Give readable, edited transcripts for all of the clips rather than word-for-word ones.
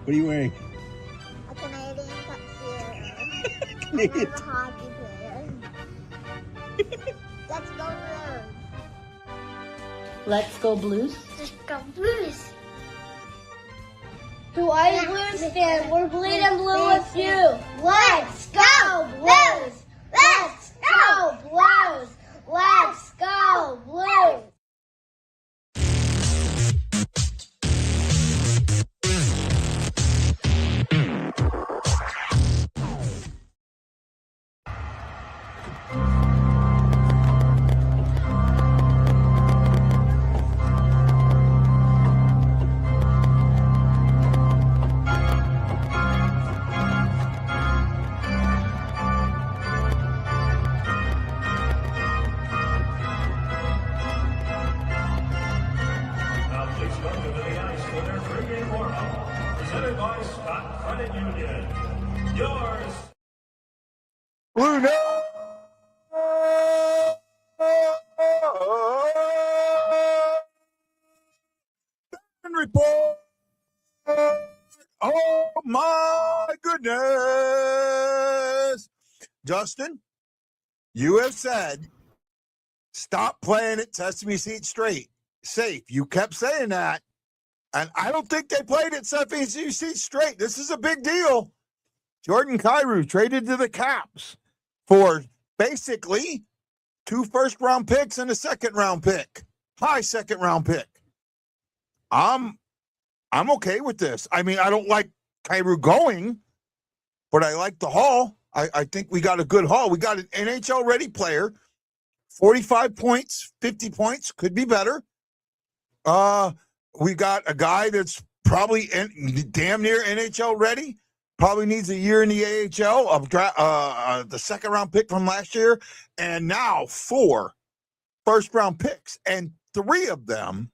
What are you wearing? A Canadian tuxedo. Canadian I'm a hockey player. Let's go Blues. Let's go Blues. Let's go Blues. To all you Blues fans, we're bleeding blue with you. Let's go Blues. Let's go Blues. Let's go Blues. Blueote report. Oh my goodness. Justin, you have said stop playing at Sesame Seed Straight. Safe. You kept saying that. And I don't think they played at Sesame Seed Straight. This is a big deal. Jordan Kyrou traded to the Caps for basically 2 first-round picks and a second-round pick. High second-round pick. I'm okay with this. I mean, I don't like Kyrou going, but I like the haul. I think we got a good haul. We got an NHL-ready player, 45 points, 50 points, could be better. We got a guy that's probably damn near NHL ready. Probably needs a year in the AHL of the second-round pick from last year, and now 4 first-round picks, and 3 of them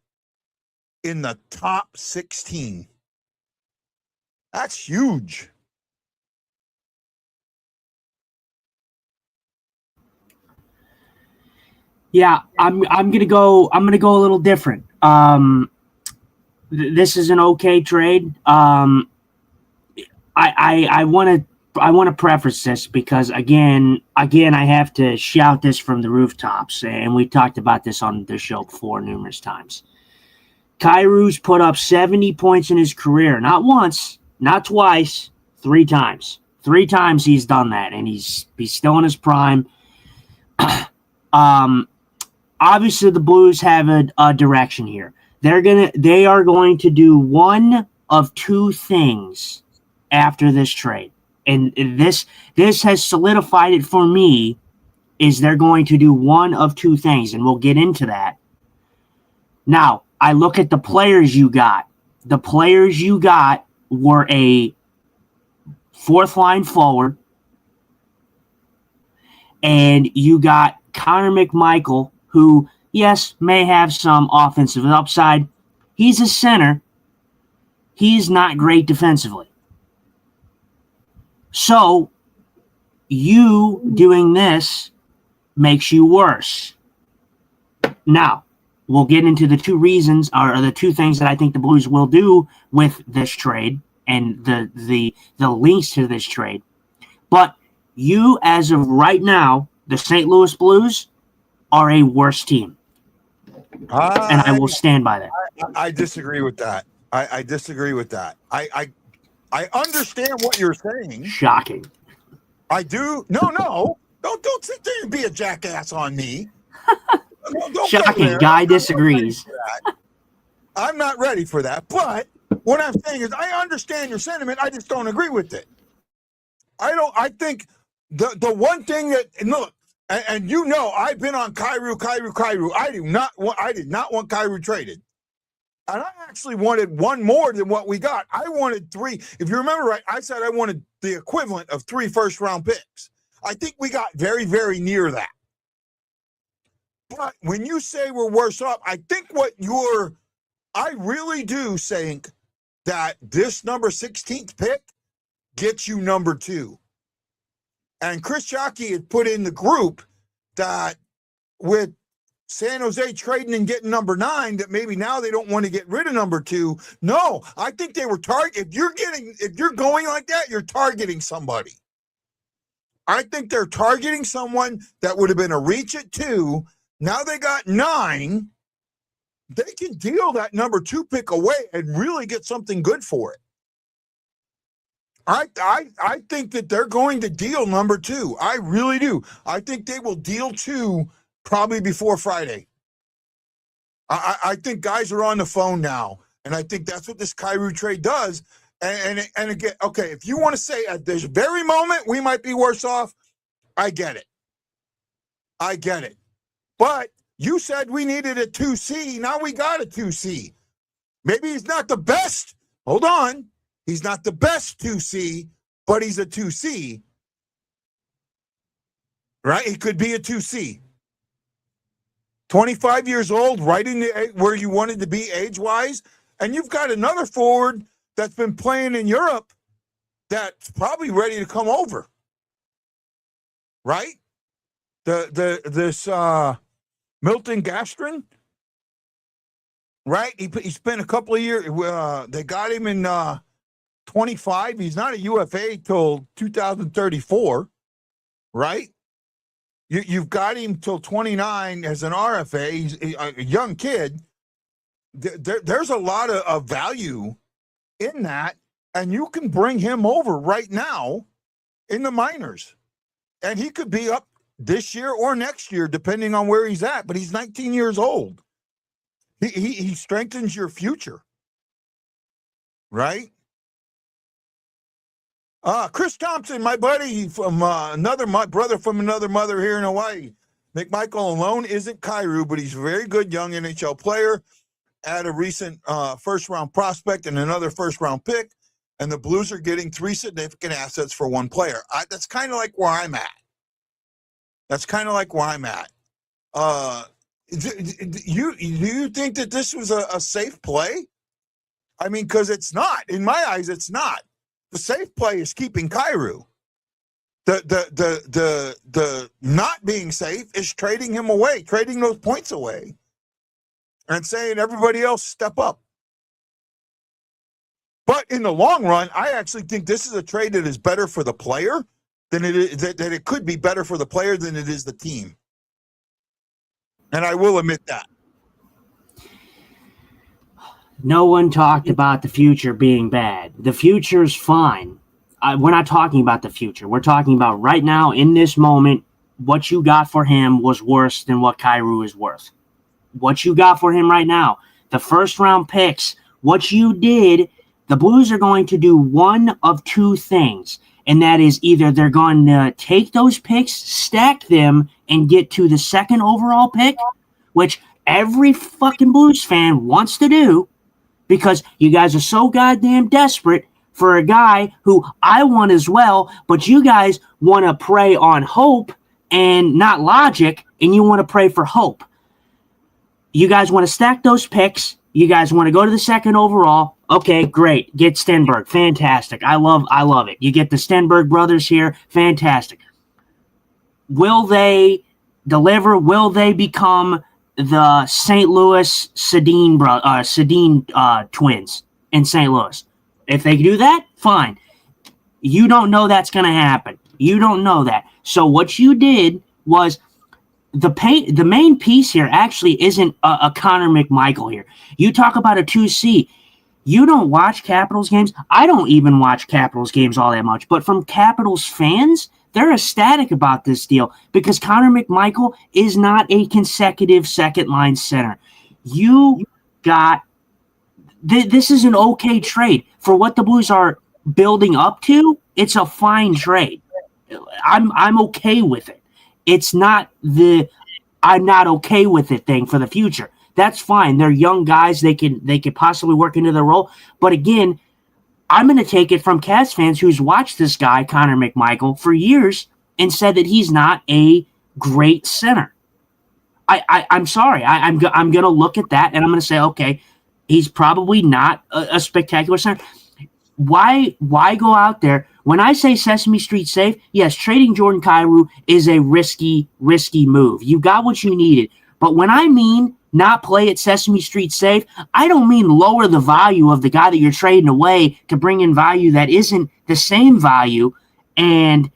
in the top 16. That's huge. Yeah, I'm gonna go a little different. This is an okay trade. I want to preface this because again I have to shout this from the rooftops, and we talked about this on the show before numerous times. Kyrou's put up 70 points in his career, not once, not twice, 3 times. 3 times he's done that, and he's still in his prime. Obviously the Blues have a direction here. They are going to do one of 2 things after this trade. And this has solidified it for me, is they're going to do one of 2 things, and we'll get into that. Now, I look at the players you got. The players you got were a 4th line forward, and you got Connor McMichael, who, yes, may have some offensive upside. He's a center. He's not great defensively. So, you doing this makes you worse. Now, we'll get into the 2 reasons, or the 2 things that I think the Blues will do with this trade and the links to this trade. But you, as of right now, the St. Louis Blues are a worse team. And I will stand by that. I disagree with that. I disagree with that. I understand what you're saying. Shocking. I do. No. Don't sit there and be a jackass on me. Don't Shocking. Guy disagrees. I'm not ready for that. But what I'm saying is I understand your sentiment. I just don't agree with it. I think the one thing that, and look, and you know, I've been on Kyrou. I did not want Kyrou traded. And I actually wanted one more than what we got. I wanted 3. If you remember right, I said I wanted the equivalent of 3 first-round picks. I think we got very, very near that. But when you say we're worse off, I think I really do think that this number 16th pick gets you number 2. And Chris Jockey had put in the group that with San Jose trading and getting number 9 that maybe now they don't want to get rid of number 2. No, I think they were if you're going like that, you're targeting somebody. I think they're targeting someone that would have been a reach at 2. Now they got 9. They can deal that number 2 pick away and really get something good for it. I think that they're going to deal number 2. I really do. I think they will deal 2 probably before Friday. I think guys are on the phone now, and I think that's what this Kyrou trade does. And again, okay, if you want to say at this very moment we might be worse off, I get it. But you said we needed a 2C. Now we got a 2C. Maybe he's not the best. Hold on. He's not the best 2C, but he's a 2C. Right? He could be a 2C. 25 years old, right in the where you wanted to be age-wise. And you've got another forward that's been playing in Europe that's probably ready to come over. Right? This Milton Gastrin, right? He spent a couple of years. They got him in 25. He's not a UFA till 2034, right? You've got him till 29 as an RFA. He's a young kid. There's a lot of value in that, and you can bring him over right now in the minors, and he could be up this year or next year, depending on where he's at. But he's 19 years old. He strengthens your future, right? Chris Thompson, my buddy from my brother from another mother here in Hawaii. McMichael alone isn't Kyrou, but he's a very good young NHL player. At a recent first-round prospect and another first-round pick, and the Blues are getting 3 significant assets for 1 player. That's kind of like where I'm at. Do you think that this was a safe play? I mean, because it's not. In my eyes, it's not. The safe play is keeping Kyrou. The not being safe is trading him away, trading those points away, and saying everybody else step up. But in the long run, I actually think this is a trade that is better for the player than it is, that it could be better for the player than it is the team. And I will admit that. No one talked about the future being bad. The future's fine. We're not talking about the future. We're talking about right now, in this moment, what you got for him was worse than what Kyrou is worth. What you got for him right now, the first-round picks, what you did, the Blues are going to do one of 2 things, and that is either they're going to take those picks, stack them, and get to the 2nd overall pick, which every fucking Blues fan wants to do, because you guys are so goddamn desperate for a guy who I want as well, but you guys want to prey on hope and not logic, and you want to pray for hope. You guys want to stack those picks. You guys want to go to the 2nd overall. Okay, great. Get Stenberg. Fantastic. I love it. You get the Stenberg brothers here. Fantastic. Will they deliver? Will they become the St. Louis Sedin twins in St. Louis? If they do that, fine. You don't know that's going to happen. You don't know that. So what you did was the main piece here actually isn't a Connor McMichael here. You talk about a 2C. You don't watch Capitals games. I don't even watch Capitals games all that much. But from Capitals fans, they're ecstatic about this deal because Connor McMichael is not a consecutive second-line center. You got this is an okay trade. For what the Blues are building up to, it's a fine trade. I'm okay with it. It's not the I'm not okay with it thing for the future. That's fine. They're young guys. They could possibly work into their role. But again, I'm going to take it from Cats fans who's watched this guy, Connor McMichael, for years and said that he's not a great center. I'm sorry. I'm going to look at that and I'm going to say, okay, he's probably not a spectacular center. Why go out there? When I say Sesame Street safe, yes, trading Jordan Kyrou is a risky move. You got what you needed. But when I mean not play at Sesame Street safe, I don't mean lower the value of the guy that you're trading away to bring in value that isn't the same value and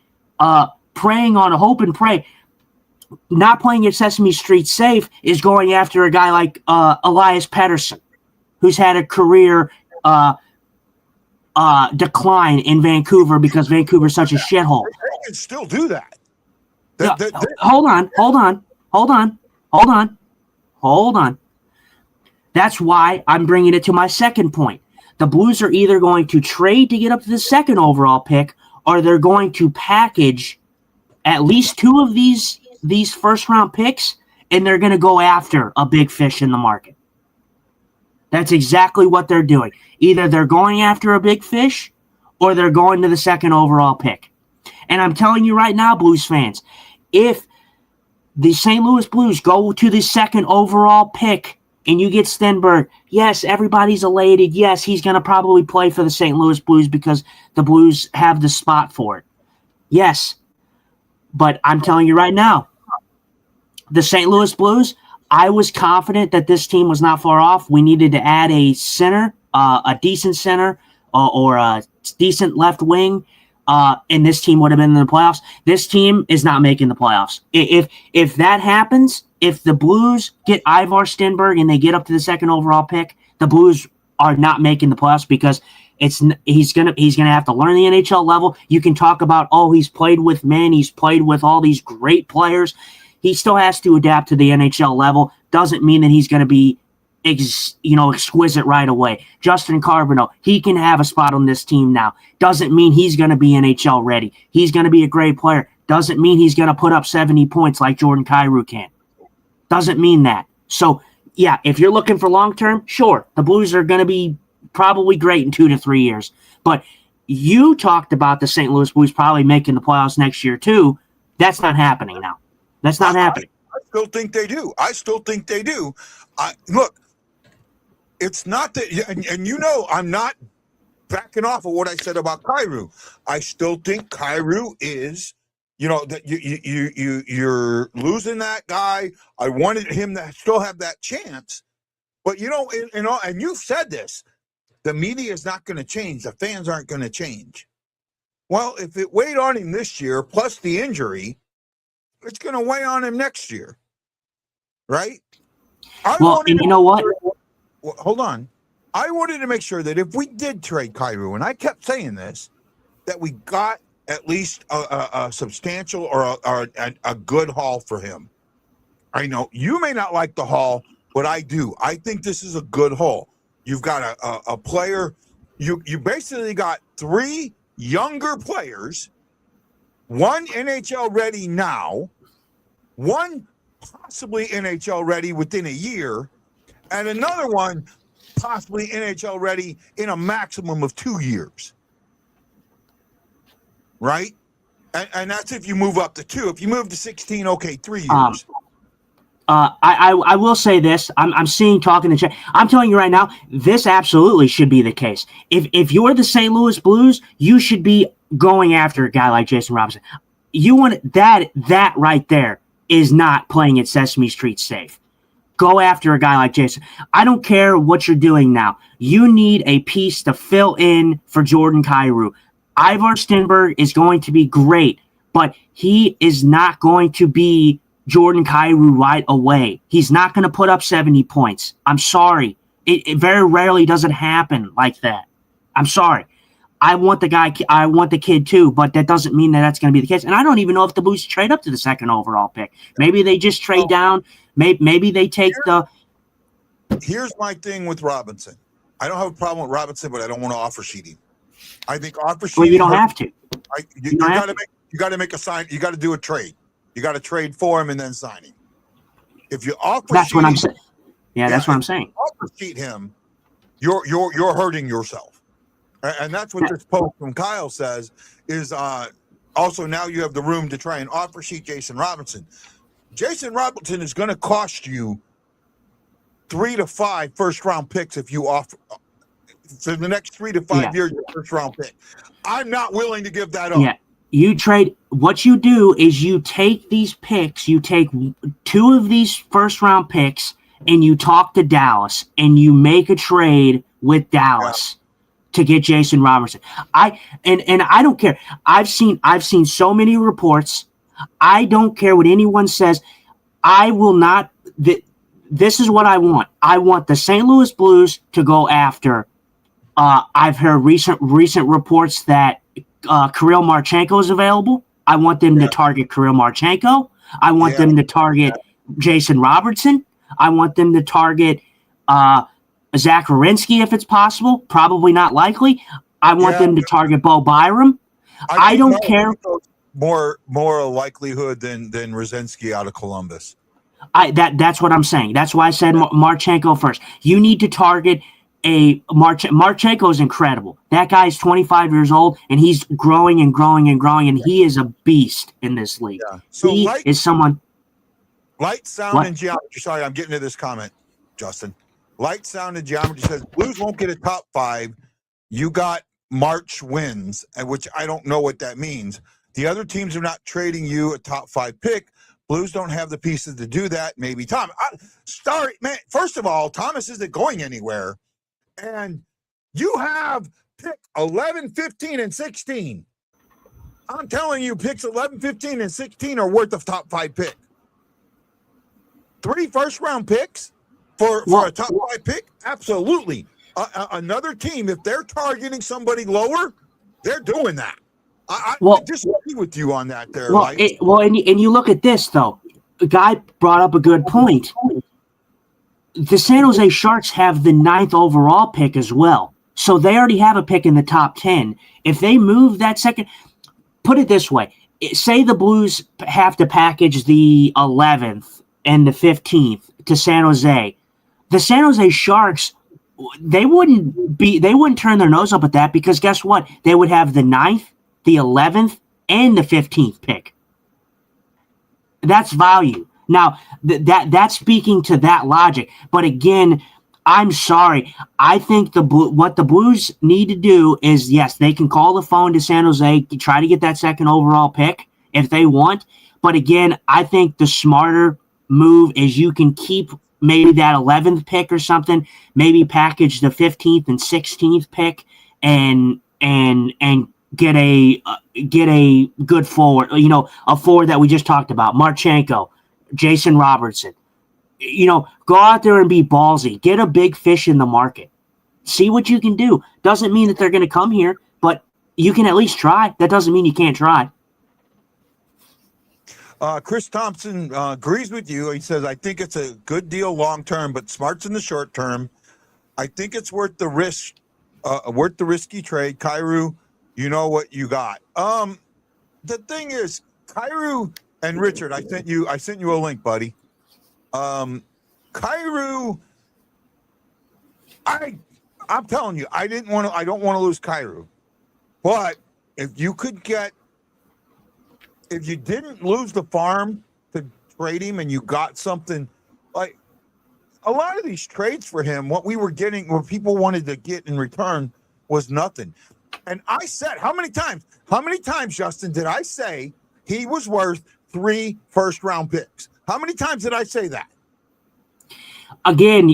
preying on a hope and pray. Not playing at Sesame Street safe is going after a guy like Elias Pettersson, who's had a career decline in Vancouver because Vancouver's such a shithole. They can still do that. Hold on. That's why I'm bringing it to my second point. The Blues are either going to trade to get up to the second overall pick, or they're going to package at least two of these first round picks, and they're going to go after a big fish in the market. That's exactly what they're doing. Either they're going after a big fish, or they're going to the second overall pick. And I'm telling you right now, Blues fans, if the St. Louis Blues go to the second overall pick and you get Stenberg, yes, everybody's elated. Yes, he's going to probably play for the St. Louis Blues because the Blues have the spot for it. Yes, but I'm telling you right now, the St. Louis Blues, I was confident that this team was not far off. We needed to add a center, a decent center, or a decent left wing, and this team would have been in the playoffs. This team is not making the playoffs. If that happens, if the Blues get Ivar Stenberg and they get up to the second overall pick, the Blues are not making the playoffs because he's gonna have to learn the NHL level. You can talk about, he's played with men, he's played with all these great players. He still has to adapt to the NHL level. Doesn't mean that he's going to be, exquisite right away. Justin Carbonneau, he can have a spot on this team now. Doesn't mean he's going to be NHL ready. He's going to be a great player. Doesn't mean he's going to put up 70 points like Jordan Kyrou can. Doesn't mean that. So, yeah, if you're looking for long-term, sure, the Blues are going to be probably great in 2 to 3 years. But you talked about the St. Louis Blues probably making the playoffs next year too. That's not happening now. That's not happening. I still think they do. Look, it's not that, and I'm not backing off of what I said about Kyrou. I still think Kyrou is, that you're losing that guy. I wanted him to still have that chance, but and you've said this, the media is not going to change. The fans aren't going to change. Well, if it weighed on him this year, plus the injury, it's going to weigh on him next year, right? You know what? Hold on. I wanted to make sure that if we did trade Kyrou, and I kept saying this, that we got at least a substantial or a good haul for him. I know you may not like the haul, but I do. I think this is a good haul. You've got a player. You basically got 3 younger players, one NHL ready now, one possibly NHL ready within a year, and another one possibly NHL ready in a maximum of 2 years. Right? And that's if you move up to 2. If you move to 16, okay, 3 years. I will say this. I'm seeing talking to chat. I'm telling you right now, this absolutely should be the case. If you're the St. Louis Blues, you should be going after a guy like Jason Robinson. You want that right there is not playing at Sesame Street safe. Go after a guy like Jason. I don't care what you're doing now. You need a piece to fill in for Jordan Kyrou. Ivar Stenberg is going to be great, but he is not going to be Jordan Kyrou right away. He's not going to put up 70 points. I'm sorry. It very rarely doesn't happen like that. I'm sorry. I want the kid too, but that doesn't mean that that's going to be the case. And I don't even know if the Blues trade up to the second overall pick. Maybe they just trade down. Maybe they take the. Here's my thing with Robinson. I don't have a problem with Robinson, but I don't want to offer sheet him. I think offer sheet. Well, you don't have to. You got to make a sign. You got to do a trade. You got to trade for him and then sign him. If you offer, that's what I'm saying. Yeah, that's what I'm saying. Offer sheet him, you're hurting yourself, and that's what this post from Kyle says. Is also now you have the room to try and offer sheet Jason Robinson. Jason Robinson is going to cost you 3 to 5 first round picks if you offer for the next 3 to 5 years your first round pick. I'm not willing to give that up. Yeah. You trade. What you do is you take these picks. You take 2 of these first round picks, and you talk to Dallas, and you make a trade with Dallas to get Jason Robertson. I don't care. I've seen so many reports. I don't care what anyone says. I will not. This is what I want. I want the St. Louis Blues to go after. I've heard recent reports that Kirill Marchenko is available. I want them to target Kirill Marchenko. I want them to target Jason Robertson. I want them to target Zach Werenski if it's possible. Probably not likely. I want them to target Bo Byram. I don't care. More likelihood than Rosinski out of Columbus. That's what I'm saying. That's why I said Marchenko first. You need to target Marchenko is incredible. That guy is 25 years old, and he's growing and growing and growing, and he is a beast in this league. Yeah. So he is someone. Light, sound, and geometry. Sorry, I'm getting to this comment, Justin. Light, sound, and geometry says Blues won't get a top 5. You got March wins, which I don't know what that means. The other teams are not trading you a top 5 pick. Blues don't have the pieces to do that. Maybe Tom. Sorry, man. First of all, Thomas isn't going anywhere. And you have pick 11, 15, and 16. I'm telling you, picks 11, 15, and 16 are worth a top 5 pick. 3 first-round picks for a top 5 pick? Absolutely. Another team, if they're targeting somebody lower, they're doing that. I disagree with you on that there. And you look at this, though. The guy brought up a good point. The San Jose Sharks have the 9th overall pick as well. So they already have a pick in the top 10. If they move that second, put it this way. Say the Blues have to package the 11th and the 15th to San Jose. The San Jose Sharks, they wouldn't turn their nose up at that because guess what? They would have the 9th, the 11th, and the 15th pick. That's value. Now, that's speaking to that logic. But again, I'm sorry. I think what the Blues need to do is, yes, they can call the phone to San Jose, try to get that 2nd overall pick if they want. But again, I think the smarter move is you can keep maybe that 11th pick or something, maybe package the 15th and 16th pick and get a good forward, a forward that we just talked about, Marchenko, Jason Robertson. Go out there and be ballsy. Get a big fish in the market. See what you can do. Doesn't mean that they're going to come here, but you can at least try. That doesn't mean you can't try. Chris Thompson agrees with you. He says, I think it's a good deal long term, but smart's in the short term. I think it's worth the risk, worth the risky trade. Kyrou, you know what you got. The thing is, Kyrou and Richard, I sent you a link, buddy. Kyrou, I'm telling you, I don't want to lose Kyrou. But if you didn't lose the farm to trade him and you got something like a lot of these trades for him, what we were getting, what people wanted to get in return was nothing. And I said, how many times, Justin, did I say he was worth 3 first-round picks? How many times did I say that? Again,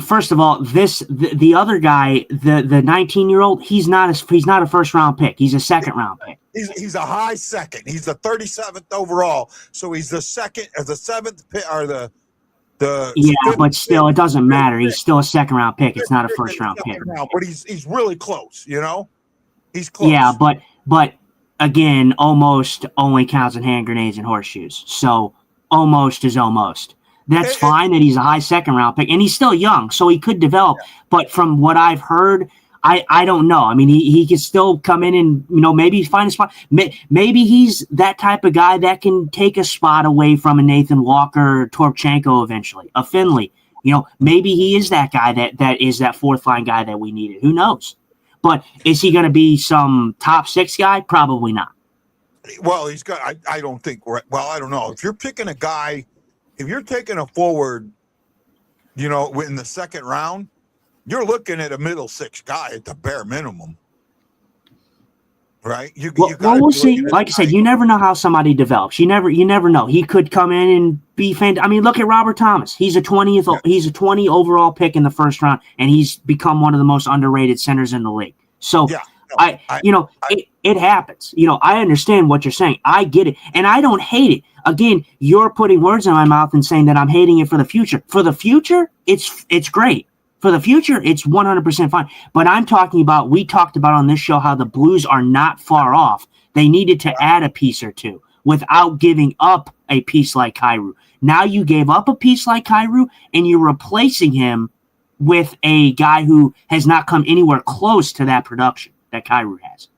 first of all, the other guy, the 19-year-old, he's not a first-round pick. He's a second-round pick. He's a high second. He's the 37th overall. So he's the second, or the 7th pick, or the but still, it doesn't matter. He's still a second-round pick. It's not a first-round pick. But he's really close. He's close. Yeah, but again, almost only counts in hand grenades and horseshoes. So almost is almost. That's fine that he's a high second-round pick, and he's still young, so he could develop. Yeah. But from what I've heard, I don't know. I mean, he could still come in and, maybe find a spot. Maybe he's that type of guy that can take a spot away from a Nathan Walker or Torchenko eventually, a Finley. Maybe he is that guy that is that fourth-line guy that we needed. Who knows? But is he going to be some top 6 guy? Probably not. Well, he's got – I don't think – well, I don't know. If you're picking a guy – if you're taking a forward, in the second round, you're looking at a middle 6 guy at the bare minimum. right? You Well, got to we'll be looking see. at Like I a said, guy. you never know how somebody develops. You never know. He could come in and be fantastic. I mean, look at Robert Thomas. He's a 20th. Yeah. He's a 20 overall pick in the first round, and he's become one of the most underrated centers in the league. So, Yeah, no, it happens. I understand what you're saying. I get it, and I don't hate it. Again, you're putting words in my mouth and saying that I'm hating it for the future. For the future, it's great. For the future, it's 100% fine. But I'm talking about, we talked about on this show how the Blues are not far off. They needed to add a piece or two without giving up a piece like Kyrou. Now you gave up a piece like Kyrou, and you're replacing him with a guy who has not come anywhere close to that production that Kyrou has.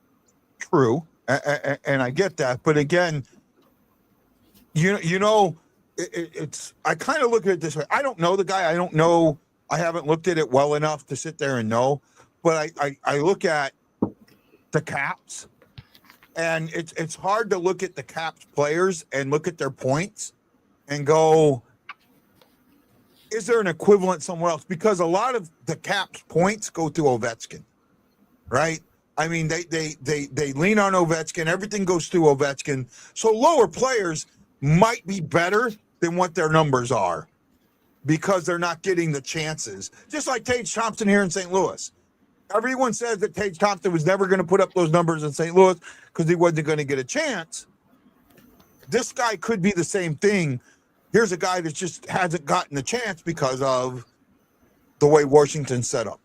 true, and I get that. But again, it's I kind of look at it this way. I don't know the guy. I don't know. I haven't looked at it well enough to sit there and know. But I look at the Caps, and it's hard to look at the Caps players and look at their points and go, is there an equivalent somewhere else? Because a lot of the Caps points go through Ovechkin, right? I mean, they lean on Ovechkin. Everything goes through Ovechkin. So lower players might be better than what their numbers are because they're not getting the chances. Just like Tage Thompson here in St. Louis. Everyone says that Tage Thompson was never going to put up those numbers in St. Louis because he wasn't going to get a chance. This guy could be the same thing. Here's a guy that just hasn't gotten the chance because of the way Washington's set up.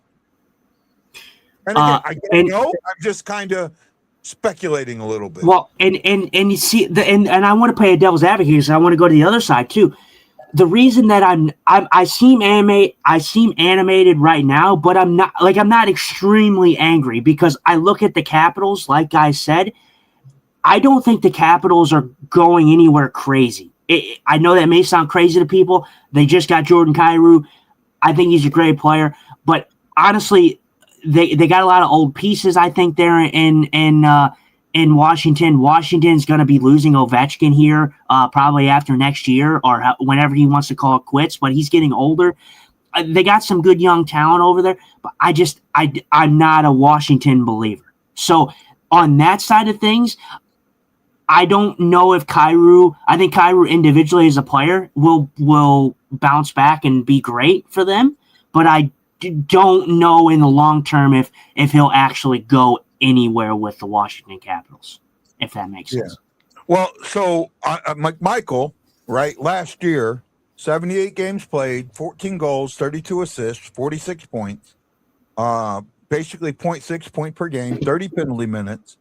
And again, I don't know. I'm just kind of speculating a little bit. Well, and you see, and I want to play a devil's advocate because I want to go to the other side too. The reason that I seem animated right now, but I'm not extremely angry because I look at the Capitals, like I said, I don't think the Capitals are going anywhere crazy. I know that may sound crazy to people. They just got Jordan Kyrou. I think he's a great player, but honestly, they got a lot of old pieces. I think they're in Washington. Washington's going to be losing Ovechkin here probably after next year or whenever he wants to call it quits, but he's getting older. They got some good young talent over there, but I'm not a Washington believer. So on that side of things, I don't know if I think Kyrou individually as a player will bounce back and be great for them, but I don't know in the long term if he'll actually go anywhere with the Washington Capitals, if that makes sense. Well, so Michael, right, last year, 78 games played, 14 goals, 32 assists, 46 points, basically 0.6 point per game, 30 penalty minutes,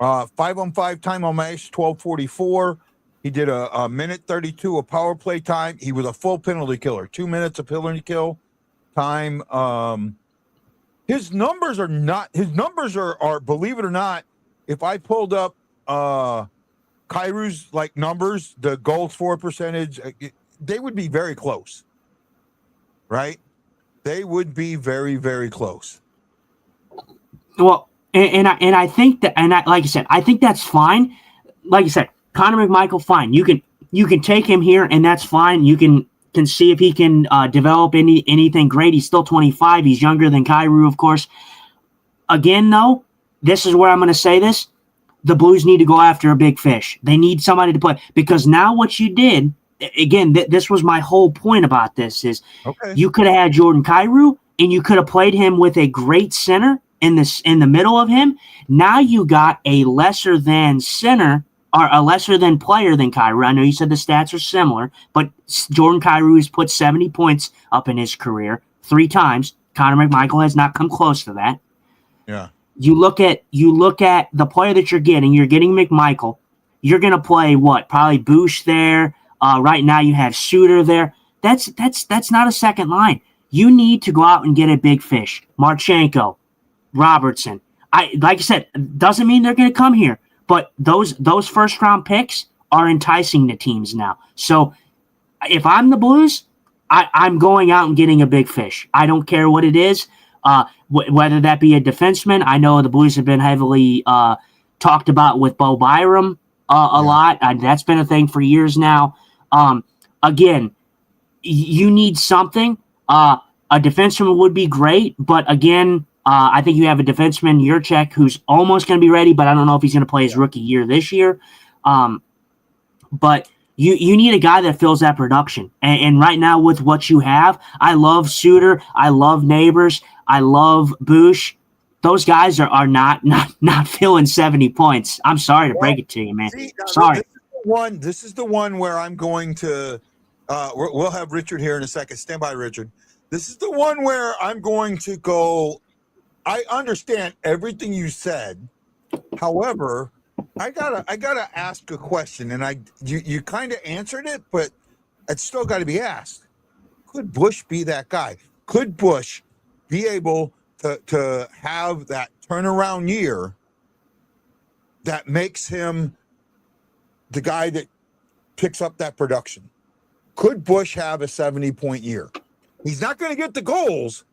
5-on-5 time on ice, 12:44. He did a minute 32 of power play time. He was a full penalty killer, 2 minutes of penalty kill time. His numbers are, believe it or not, if I pulled up Kyrou's numbers, the goals for percentage, they would be very close, right? They would be very, very close. Well, and I think that, like I said, I think that's fine. Like I said, Connor McMichael, fine. You can take him here, and that's fine. You can see if he can develop anything great. He's still 25. He's younger than Kyrou, of course. Again, though, this is where I'm going to say this. The Blues need to go after a big fish. They need somebody to play. Because now what you did, again, this was my whole point about this, is you could have had Jordan Kyrou, and you could have played him with a great center in the middle of him. Now you got a lesser than center, or a lesser than player than Kyrou. I know you said the stats are similar, but Jordan Kyrou has put 70 points up in his career 3 times. Connor McMichael has not come close to that. Yeah. You look at the player that you're getting. You're getting McMichael. You're going to play what? Probably Bush there. Right now you have Suter there. That's not a second line. You need to go out and get a big fish. Marchenko, Robertson. Like I said, doesn't mean they're going to come here. But those first round picks are enticing the teams now. So if I'm the Blues, I'm going out and getting a big fish. I don't care what it is, whether that be a defenseman. I know the Blues have been heavily talked about with Bo Byram a lot. That's been a thing for years now. Again, you need something. A defenseman would be great, but again, I think you have a defenseman, Yurchek, who's almost going to be ready, but I don't know if he's going to play his rookie year this year. But you need a guy that fills that production. And right now with what you have, I love Suter, I love Neighbors, I love Bush. Those guys are not filling 70 points. I'm sorry to break it to you, man. Sorry. This is the one where I'm going to we'll have Richard here in a second. Stand by, Richard. This is the one where I'm going to go. I understand everything you said. However, I gotta ask a question, and you kind of answered it, but it's still got to be asked. Could Bush be that guy? Could Bush be able to have that turnaround year that makes him the guy that picks up that production? Could Bush have a 70-point year? He's not going to get the goals,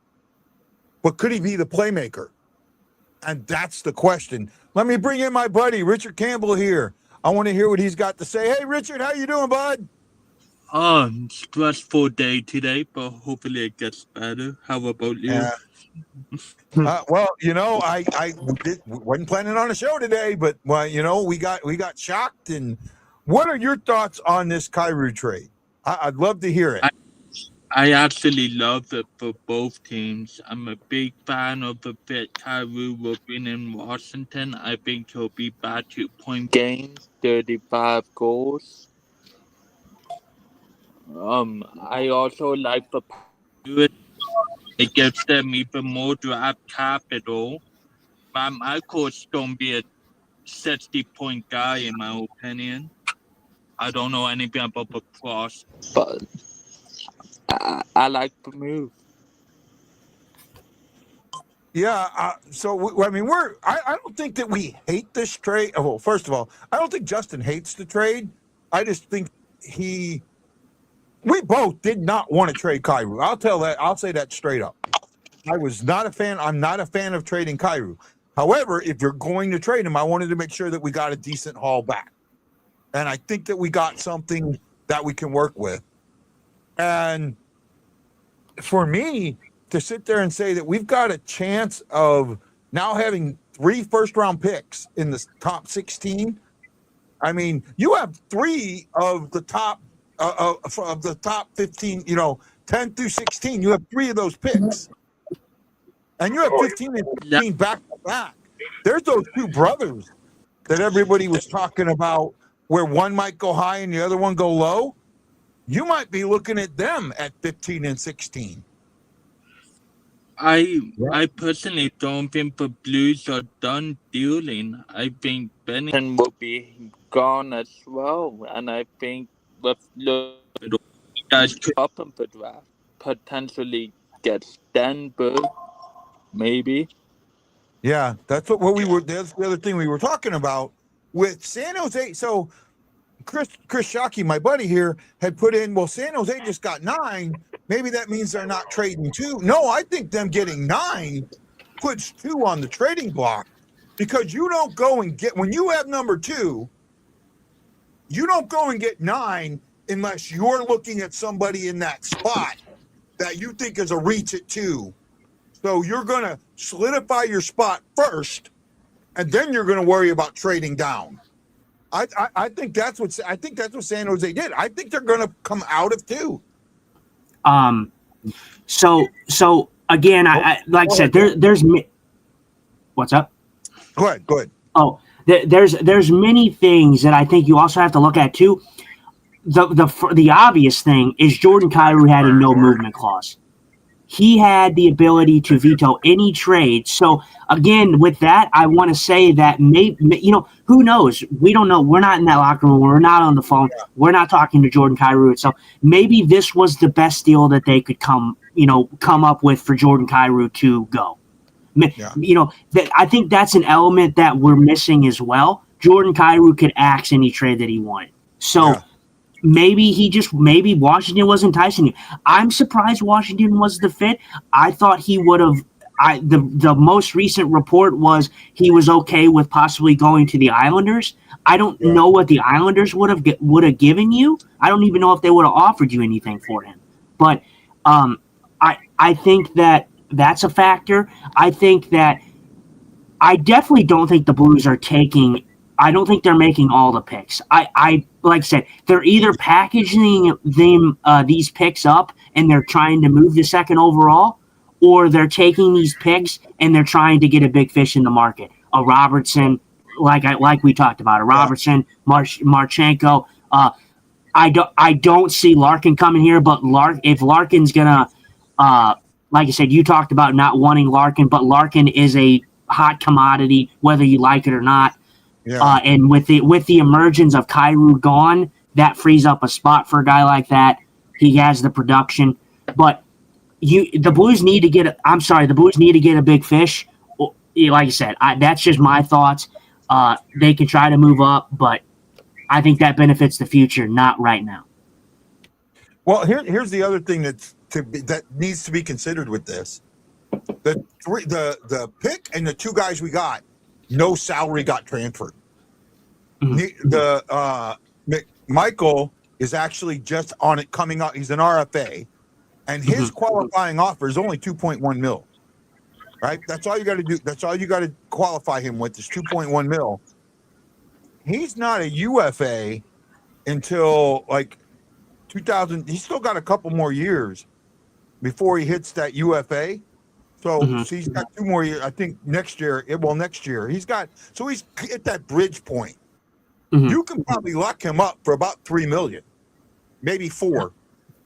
but could he be the playmaker? And that's the question. Let me bring in my buddy, Richard Campbell, here. I want to hear what he's got to say. Hey, Richard, how you doing, bud? Stressful day today, but hopefully it gets better. How about you? Well, I wasn't planning on a show today, but we got shocked. And what are your thoughts on this Kyrou trade? I'd love to hear it. I actually love it for both teams. I'm a big fan of the fit Kyrou will win in Washington. I think he'll be back to point games, 35 goals. I also like the it gives them even more draft capital. But Michael's gonna be a 60-point guy in my opinion. I don't know anything about the cross, but I like the move. Yeah. So I mean, I don't think that we hate this trade. Well, first of all, I don't think Justin hates the trade. I just think we both did not want to trade Kyrou. I'll say that straight up. I was not a fan. I'm not a fan of trading Kyrou. However, if you're going to trade him, I wanted to make sure that we got a decent haul back. And I think that we got something that we can work with. And for me to sit there and say that we've got a chance of now having 3 first-round picks in the top 16, I mean, you have 3 of the top of the top 15, 10 through 16. You have 3 of those picks. And you have 15 and 16 back to back. There's those 2 brothers that everybody was talking about where one might go high and the other one go low. You might be looking at them at 15 and 16. I personally don't think the Blues are done dealing. I think Bennington will be gone as well, and I think with guys could up in the draft, potentially get Stenberg, maybe. Yeah, that's that's the other thing we were talking about with San Jose. So Chris Shockey, my buddy here, had put in, well, San Jose just got 9. Maybe that means they're not trading 2. No, I think them getting 9 puts 2 on the trading block, because you don't go and get, when you have number 2, you don't go and get 9 unless you're looking at somebody in that spot that you think is a reach at 2. So you're going to solidify your spot first, and then you're going to worry about trading down. I think that's what San Jose did. I think they're going to come out of 2. So again, I like I said, there's what's up? Go ahead. Oh, there's many things that I think you also have to look at too. The obvious thing is Jordan Kyrou had a no movement clause. He had the ability to veto any trade. So again, with that, I want to say that maybe, who knows? We don't know. We're not in that locker room. We're not on the phone. We're not talking to Jordan Kyrou. So maybe this was the best deal that they could come up with for Jordan Kyrou to go. Yeah. I think that's an element that we're missing as well. Jordan Kyrou could axe any trade that he wanted. So. Yeah. Maybe Washington was enticing him. I'm surprised Washington was the fit. I thought he would have. The most recent report was he was okay with possibly going to the Islanders. I don't know what the Islanders would have given you. I don't even know if they would have offered you anything for him. But I think that that's a factor. I think that I definitely don't think the Blues are taking. I don't think they're making all the picks. I like I said, they're either packaging them these picks up and they're trying to move the second overall, or they're taking these picks and they're trying to get a big fish in the market. A Robertson, like we talked about, a Robertson, Marchenko. I don't see Larkin coming here, but if Larkin's gonna, like I said, you talked about not wanting Larkin, but Larkin is a hot commodity, whether you like it or not. Yeah. And with the emergence of Kyrou gone, that frees up a spot for a guy like that. He has the production, but the Blues need to get. The Blues need to get a big fish. Like I said, that's just my thoughts. They can try to move up, but I think that benefits the future, not right now. Well, here's the other thing that needs to be considered with this. The pick and the two guys we got, no salary got transferred. Mm-hmm. Michael is actually just on it coming up. He's an RFA, and his qualifying offer is only 2.1 mil. Right? That's all you got to do. That's all you got to qualify him with is 2.1 mil. He's not a UFA until like 2000. He's still got a couple more years before he hits that UFA. So he's got 2 more years. I think next year. Next year he's got. So he's at that bridge point. Mm-hmm. You can probably lock him up for about $3 million, maybe 4.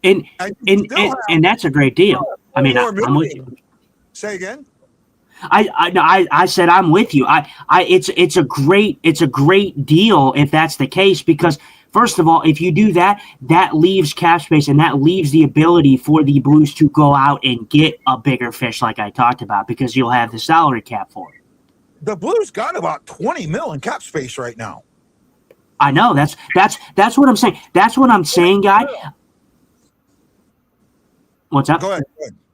And that's a great deal. I mean, I'm with you. Say again. I said I'm with you. It's a great deal if that's the case, because first of all, if you do that, that leaves cap space and that leaves the ability for the Blues to go out and get a bigger fish, like I talked about, because you'll have the salary cap for it. The Blues got about 20 mil in cap space right now. I know that's what I'm saying. That's what I'm saying, guy. What's up? Go ahead.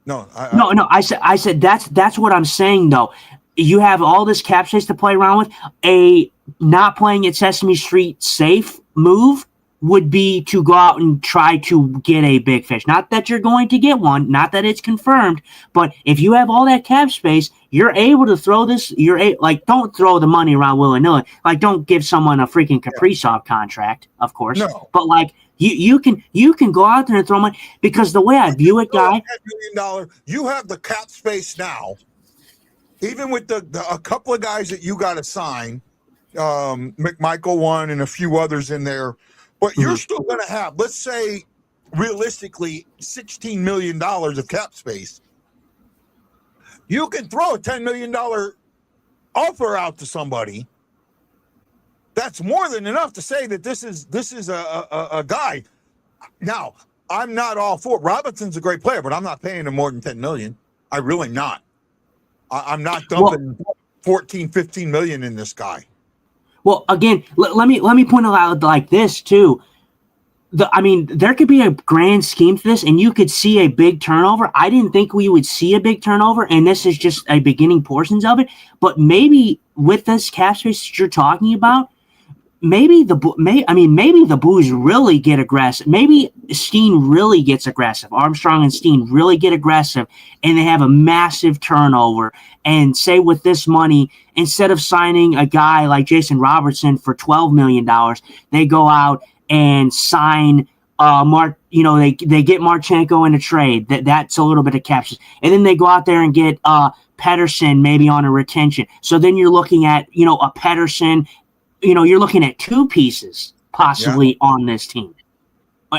No. I said that's what I'm saying though. You have all this cap space to play around with. A not playing at Sesame Street safe move would be to go out and try to get a big fish. Not that you're going to get one, not that it's confirmed, but if you have all that cap space, you're able to throw this. Don't throw the money around willy-nilly. Like, don't give someone a freaking Kaprizov contract, of course. No. But like you can go out there and throw money, because the way I view it, guy, $10 million, you have the cap space now. Even with a couple of guys that you got to sign, McMichael one and a few others in there. But you're still going to have, let's say, realistically, $16 million of cap space. You can throw a $10 million offer out to somebody. That's more than enough to say that this is a guy. Now, I'm not all for it. Robinson's a great player, but I'm not paying him more than $10 million. I really not. I'm not dumping 14, 15 million in this guy. Well, again, let me point out like this too. There could be a grand scheme to this, and you could see a big turnover. I didn't think we would see a big turnover, and this is just a beginning portions of it. But maybe with this cap space that you're talking about, maybe the Blues really get aggressive. Maybe Steen really gets aggressive. Armstrong and Steen really get aggressive, and they have a massive turnover. And say with this money, instead of signing a guy like Jason Robertson for $12 million, they go out and sign they get Marchenko in a trade. That's a little bit of captures. And then they go out there and get Pettersson maybe on a retention. So then you're looking at, a Pettersson. You're looking at 2 pieces possibly on this team,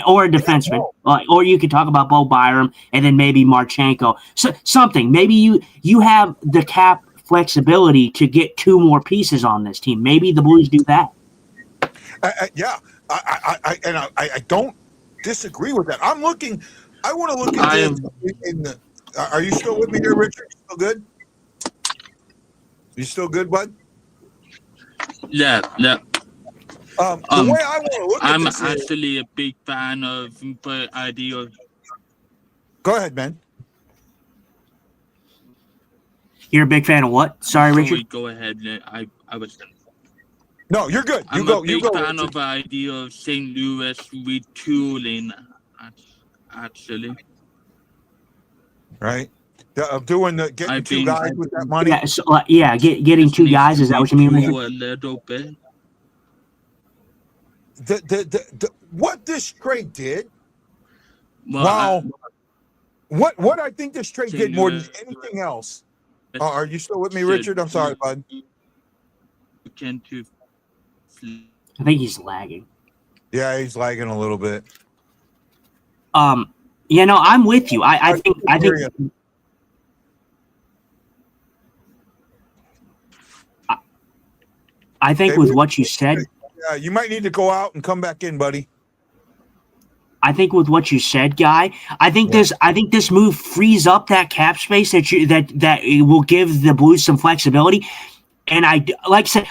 or a defenseman, or you could talk about Bo Byram and then maybe Marchenko. So something. Maybe you have the cap flexibility to get 2 more pieces on this team. Maybe the Blues do that. I don't disagree with that. I want to look at this. Are you still with me here, Richard? You still good? You still good, bud? Yeah. The way I want to look at this, I'm actually a big fan of the idea of. Go ahead, Ben. You're a big fan of what? Sorry, Richard. Go ahead. I was. No, you're good. I'm a big fan of the idea of St. Louis retooling, actually. Right. Of doing the getting two guys with that money. Yeah, so, getting two guys. Is that what you mean? A little bit. What this trade did. Well, what I think this trade did more than anything else. Are you still with me, Richard? I'm sorry, bud. I think he's lagging. Yeah, he's lagging a little bit. I'm with you. I think with what you said. Yeah, you might need to go out and come back in, buddy. I think with what you said, Guy, I think this move frees up that cap space that it will give the Blues some flexibility. And like I said,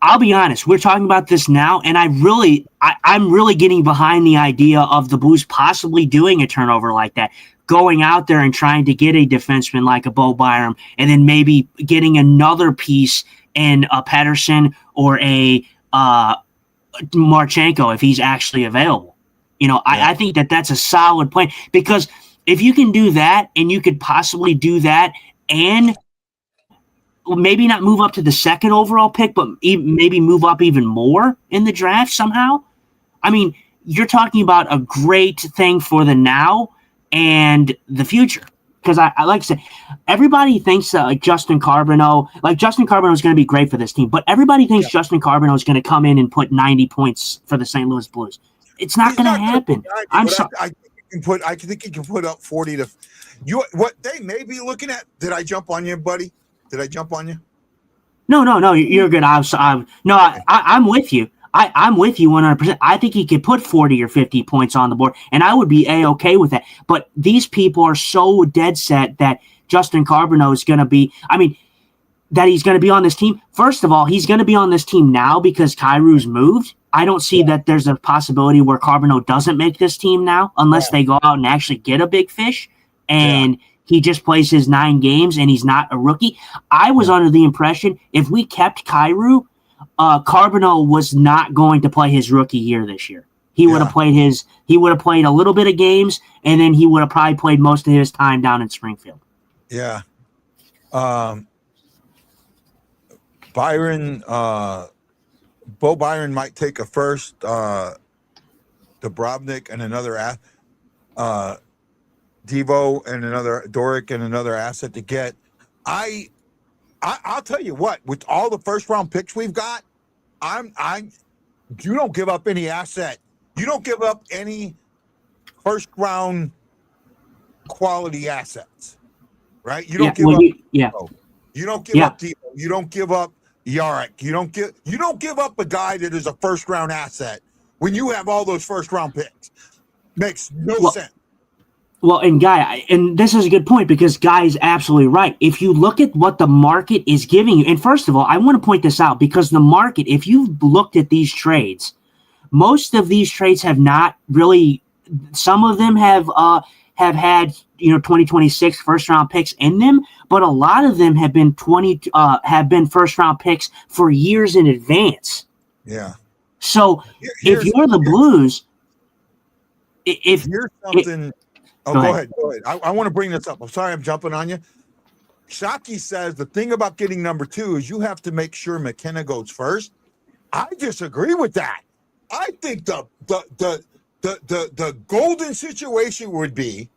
I'll be honest, we're talking about this now, and I'm really getting behind the idea of the Blues possibly doing a turnover like that, going out there and trying to get a defenseman like a Bo Byram, and then maybe getting another piece in a Pettersson or a Marchenko if he's actually available. I think that's a solid plan, because if you can do that, and you could possibly do that and maybe not move up to the second overall pick, but maybe move up even more in the draft somehow. I mean, you're talking about a great thing for the now and the future. Because I like I said, everybody thinks that Justin Carbonneau is going to be great for this team, but everybody thinks Justin Carbonneau is going to come in and put 90 points for the St. Louis Blues. It's not going to happen. I'm sorry. I think he can put up 40 to what they may be looking at. Did I jump on you, buddy? Did I jump on you? No, you're good. I'm with you. I'm with you 100%. I think he could put 40 or 50 points on the board, and I would be A-okay with that. But these people are so dead set that Justin Carbonneau is going to be – that he's going to be on this team. First of all, he's going to be on this team now because Kyrou's moved. I don't see that there's a possibility where Carbonneau doesn't make this team now unless they go out and actually get a big fish and he just plays his 9 games and he's not a rookie. I was under the impression if we kept Kyrou, Carbonneau was not going to play his rookie year this year. He would have played a little bit of games, and then he would have probably played most of his time down in Springfield. Yeah. Bo Byron might take a first, Dubrovnik and another Devo and another Doric and another asset to get. I'll tell you what, with all the first round picks we've got, you don't give up any asset. You don't give up any first round quality assets, right? You don't give up. You don't give up Devo. You don't give up Yarrick. You don't give up a guy that is a first round asset when you have all those first round picks. Makes no sense. Well, and Guy, and this is a good point because Guy is absolutely right. If you look at what the market is giving you, and first of all, I want to point this out because the market, if you've looked at these trades, most of these trades have not really. Some of them have had 2026 first round picks in them, but a lot of them have been first round picks for years in advance. Yeah. So if you're the Blues, here's something. Go ahead. I want to bring this up. I'm sorry I'm jumping on you. Shockey says the thing about getting number 2 is you have to make sure McKenna goes first. I disagree with that. I think the golden situation would be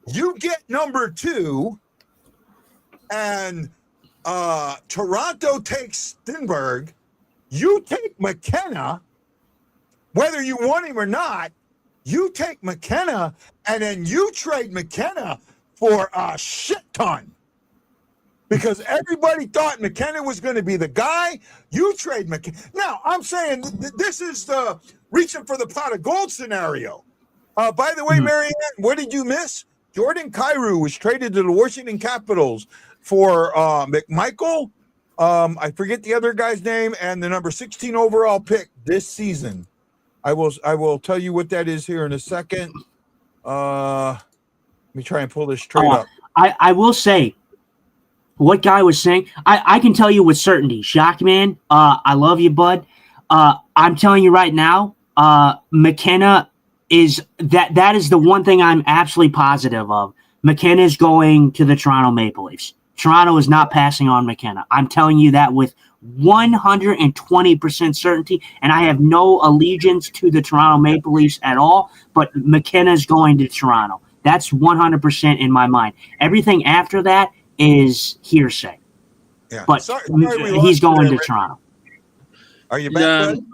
you get number 2 and Toronto takes Stenberg. You take McKenna, whether you want him or not. You take McKenna, and then you trade McKenna for a shit ton. Because everybody thought McKenna was going to be the guy. You trade McKenna. Now, I'm saying this is the reaching for the pot of gold scenario. By the way, Marianne, what did you miss? Jordan Kyrou was traded to the Washington Capitals for McMichael. I forget the other guy's name, and the number 16 overall pick this season. I will tell you what that is here in a second. Let me try and pull this trade up. I will say what Guy was saying. I can tell you with certainty. Shockman, I love you, bud. I'm telling you right now, McKenna is that is the one thing I'm absolutely positive of. McKenna is going to the Toronto Maple Leafs. Toronto is not passing on McKenna. I'm telling you that with 120% certainty, and I have no allegiance to the Toronto Maple Leafs at all, but McKenna is going to Toronto. That's 100% in my mind. Everything after that is hearsay. Yeah. But Sorry he's going to Toronto. Are you back, bud?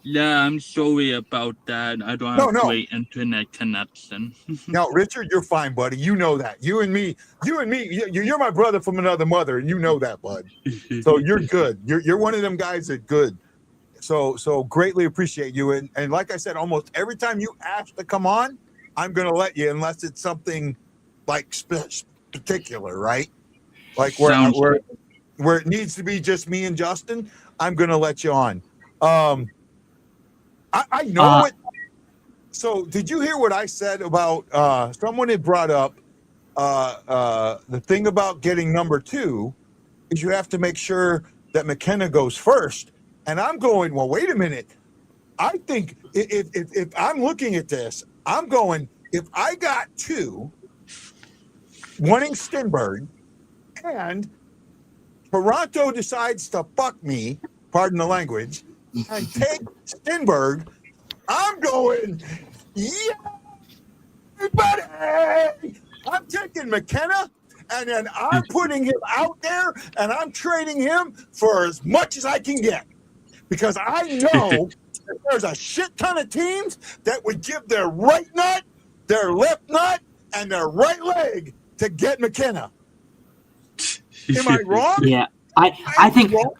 Yeah, I'm sorry about that. I don't have great internet connection. No, Richard, you're fine, buddy. You know that. You and me, you're my brother from another mother, and you know that, bud. So you're good. You're one of them guys that good. So greatly appreciate you. And like I said, almost every time you ask to come on, I'm gonna let you, unless it's something like particular, right? Like where it needs to be just me and Justin, I'm gonna let you on. I know it. So did you hear what I said about someone had brought up the thing about getting number 2 is you have to make sure that McKenna goes first. And I'm going, well, wait a minute. I think if I'm looking at this, I'm going, if I got 2 wanting Stenberg and Toronto decides to fuck me, pardon the language, and take Stenberg, I'm going, yeah, buddy. I'm taking McKenna, and then I'm putting him out there, and I'm trading him for as much as I can get. Because I know that there's a shit ton of teams that would give their right nut, their left nut, and their right leg to get McKenna. Am I wrong? Yeah, I think wrong?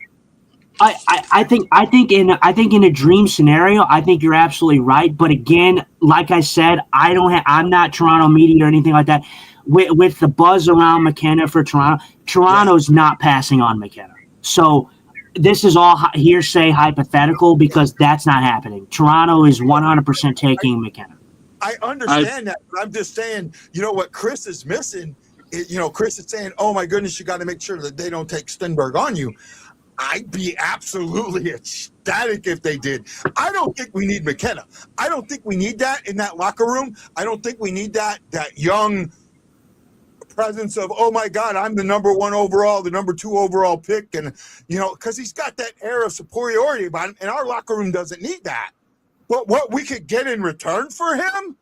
I think in a dream scenario, I think you're absolutely right. But again, like I said, I'm not Toronto media or anything like that. With the buzz around McKenna for Toronto's not passing on McKenna. So this is all hearsay, hypothetical, because that's not happening. Toronto is 100% taking McKenna. I understand that, but I'm just saying, you know what Chris is missing? Chris is saying, oh my goodness, you got to make sure that they don't take Stenberg on you. I'd be absolutely ecstatic if they did. I don't think we need McKenna. I don't think we need that in that locker room. I don't think we need that young presence of, oh my God, I'm the number 1 overall, the number 2 overall pick. And, because he's got that air of superiority about him, and our locker room doesn't need that. But what we could get in return for him,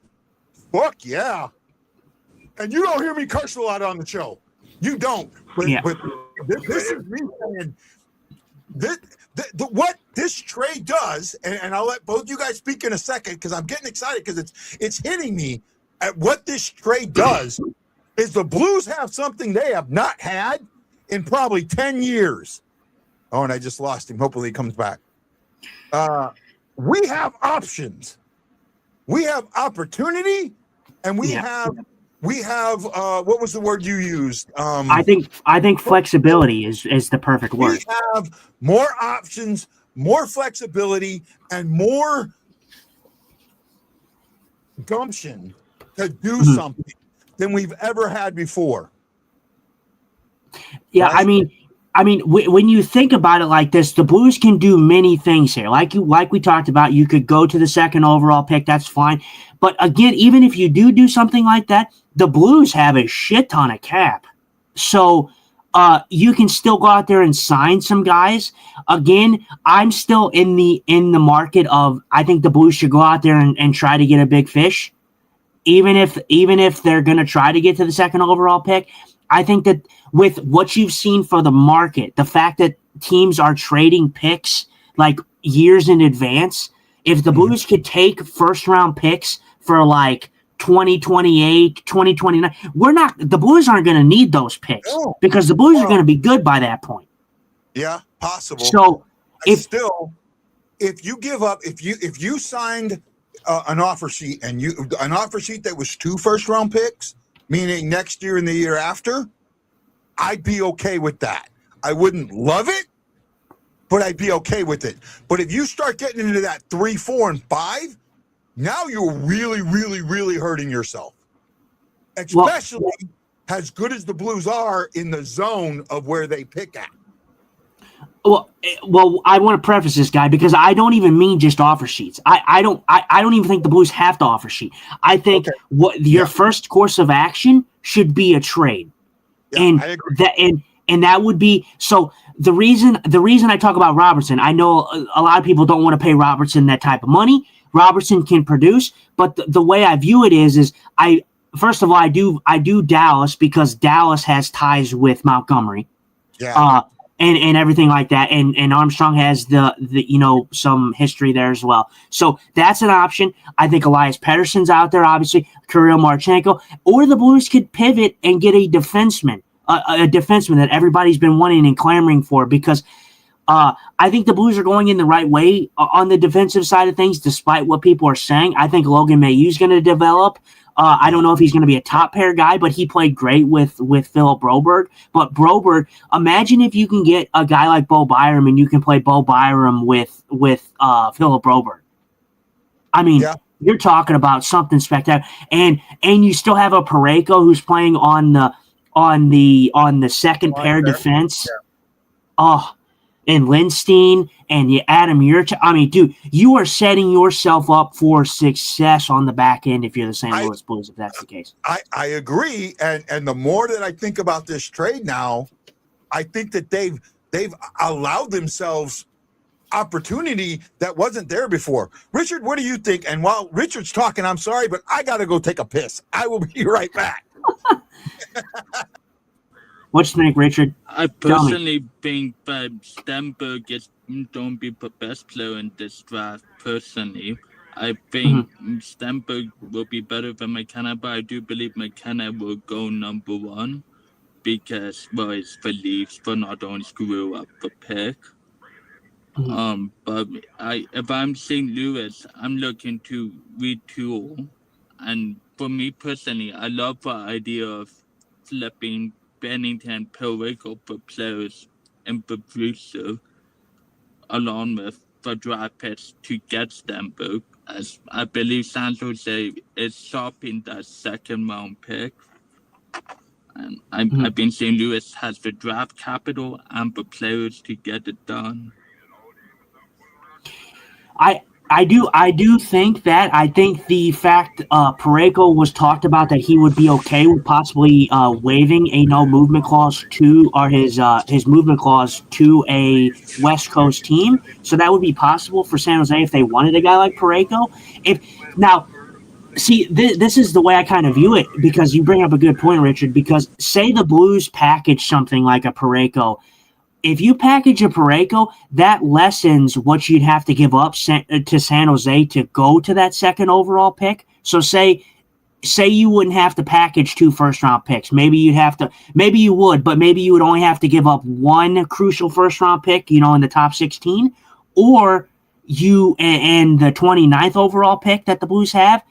fuck yeah. And you don't hear me curse a lot on the show. You don't. But this is me saying, what this trade does, and I'll let both you guys speak in a second because I'm getting excited because it's hitting me at what this trade does is the Blues have something they have not had in probably 10 years. Oh, and I just lost him. Hopefully he comes back. We have options. We have opportunity, and we have what was the word you used? I think flexibility is the perfect word. We have more options, more flexibility, and more gumption to do something than we've ever had before. Yeah, right? I mean, when you think about it like this, the Blues can do many things here. Like we talked about, you could go to the 2nd overall pick. That's fine. But again, even if you do something like that, the Blues have a shit ton of cap. So you can still go out there and sign some guys. Again, I'm still in the market of, I think the Blues should go out there and try to get a big fish. Even if they're going to try to get to the 2nd overall pick, I think that with what you've seen for the market, the fact that teams are trading picks like years in advance, if the Blues could take 1st-round picks for like 2028, 2029, the Blues aren't going to need those picks because the Blues are going to be good by that point. Yeah, possible. So if you signed an offer sheet an offer sheet that was 2 first-round picks, meaning next year and the year after, I'd be okay with that. I wouldn't love it, but I'd be okay with it. But if you start getting into that 3, 4, and 5, now you're really, really, really hurting yourself. Especially as good as the Blues are in the zone of where they pick at. Well, I want to preface this, guy, because I don't even mean just offer sheets. I don't even think the Blues have to offer sheet. I think your first course of action should be a trade. Yeah, and I agree. that would be so. The reason I talk about Robertson, I know a lot of people don't want to pay Robertson that type of money. Robertson can produce, but the way I view it is first of all, I do Dallas because Dallas has ties with Montgomery. Yeah. And everything like that. And Armstrong has the some history there as well. So that's an option. I think Elias Pettersson's out there, obviously, Kirill Marchenko, or the Blues could pivot and get a defenseman that everybody's been wanting and clamoring for, because I think the Blues are going in the right way on the defensive side of things, despite what people are saying. I think Logan Mayhew's going to develop. I don't know if he's going to be a top pair guy, but he played great with Philip Broberg. But Broberg, imagine if you can get a guy like Bo Byram and you can play Bo Byram with Philip Broberg. I mean, you're talking about something spectacular. And you still have a Parayko who's playing on the second pair defense. Oh, and Lindstein and Adam Yurchak. I mean, dude, you are setting yourself up for success on the back end if you're the St. Louis Blues, if that's the case. I agree. And the more that I think about this trade now, I think that they've allowed themselves opportunity that wasn't there before. Richard, what do you think? And while Richard's talking, I'm sorry, but I got to go take a piss. I will be right back. What you think, Richard? I personally think that Stenberg is don't be the best player in this draft. Personally, I think Stenberg will be better than McKenna, but I do believe McKenna will go number one because his beliefs for not only screw up the pick. But if I'm St. Louis, I'm looking to retool, and for me personally, I love the idea of flipping Bennington, Parayko for players in the future, along with the draft picks to get Stenberg, as I believe San Jose is shopping that second round pick. And I think St. Louis has the draft capital and the players to get it done. I do think that. I think the fact Parayko was talked about that he would be okay with possibly waiving a no movement clause to, or his movement clause to, a West Coast team. So that would be possible for San Jose if they wanted a guy like Parayko. This is the way I kind of view it, because you bring up a good point, Richard, because say the Blues package something like a Parayko. If you package a Parayko, that lessens what you'd have to give up to San Jose to go to that second overall pick. So say you wouldn't have to package 2 first-round picks. Maybe you would, but maybe you would only have to give up 1 crucial first-round pick, in the top 16, or you and the 29th overall pick that the Blues have,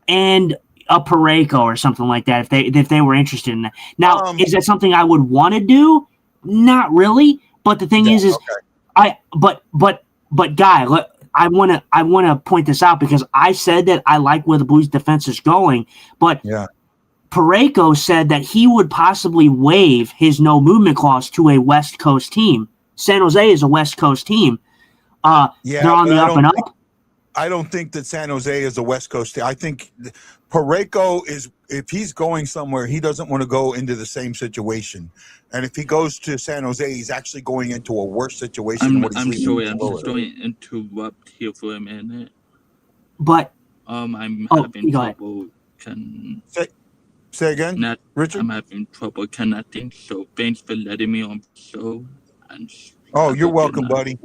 and a Parayko or something like that if they were interested in that. Now, is that something I would want to do? Not really, but the thing is okay. Guy, I want to point this out, because I said that I like where the Blues defense is going, but Parayko said that he would possibly waive his no movement clause to a West Coast team. San Jose is a West Coast team. They're on the up and up. I don't think that San Jose is a West Coast team. I think Parayko is, if he's going somewhere, he doesn't want to go into the same situation. And if he goes to San Jose, he's actually going into a worse situation than what he's leaving. I'm just going to interrupt here for a minute. But I'm having trouble. Say again, Richard? I'm having trouble connecting, so thanks for letting me on the show. You're welcome, buddy.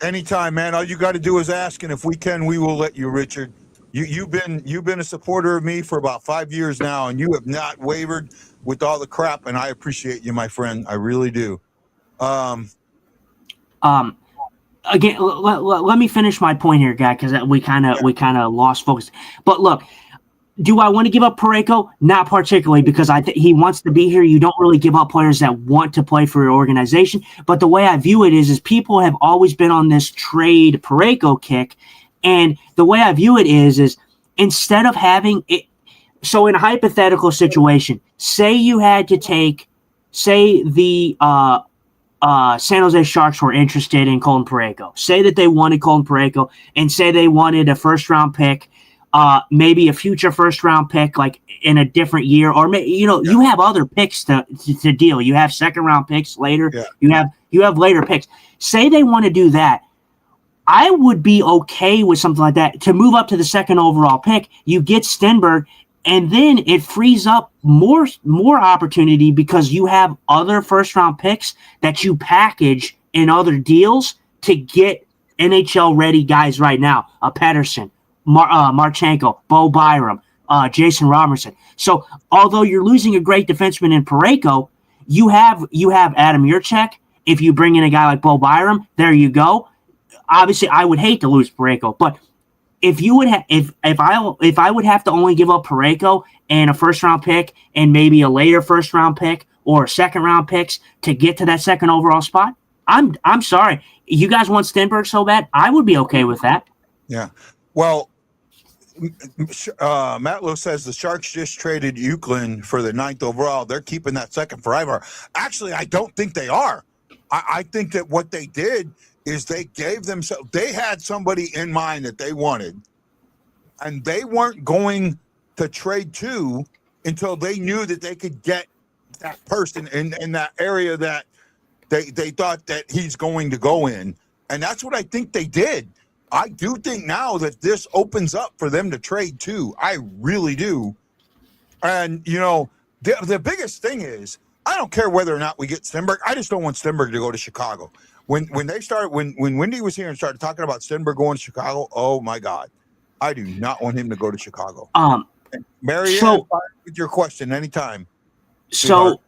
Anytime, man. All you got to do is ask, and if we can, we will let you, Richard. You've been a supporter of me for about 5 years now, and you have not wavered with all the crap, and I appreciate you, my friend. I really do. Again, let me finish my point here, guy, because we kind of lost focus. But look, do I want to give up Parayko? Not particularly, because I think he wants to be here. You don't really give up players that want to play for your organization. But the way I view it is people have always been on this trade Parayko kick. And the way I view it is instead of having it, so in a hypothetical situation, say you had to say the San Jose Sharks were interested in Colton Parayko. Say that they wanted Colton Parayko, and say they wanted a first-round pick maybe a future first round pick, like in a different year, or you have other picks to deal. You have second round picks later. Yeah. You have later picks. Say they want to do that. I would be okay with something like that to move up to the second overall pick. You get Stenberg, and then it frees up more opportunity because you have other first round picks that you package in other deals to get NHL ready guys right now. Pedersen, Marchenko, Bo Byram, Jason Robertson. So although you're losing a great defenseman in Parayko, you have Adam Yurchek. If you bring in a guy like Bo Byram, there you go. Obviously, I would hate to lose Parayko, but if you would if I would have to only give up Parayko and a first round pick and maybe a later first round pick or second round picks to get to that second overall spot, I'm sorry. You guys want Stenberg so bad? I would be okay with that. Yeah. Well, Matt Lowe says the Sharks just traded Euclid for the 9th overall. They're keeping that second forever. Actually, I don't think they are. I think that what they did is they gave themselves, they had somebody in mind that they wanted, and they weren't going to trade to until they knew that they could get that person in that area that they thought that he's going to go in. And that's what I think they did. I do think now that this opens up for them to trade too. I really do. And, the biggest thing is, I don't care whether or not we get Stenberg. I just don't want Stenberg to go to Chicago. When Wendy was here and started talking about Stenberg going to Chicago, oh my God, I do not want him to go to Chicago. Mary, with your question anytime. So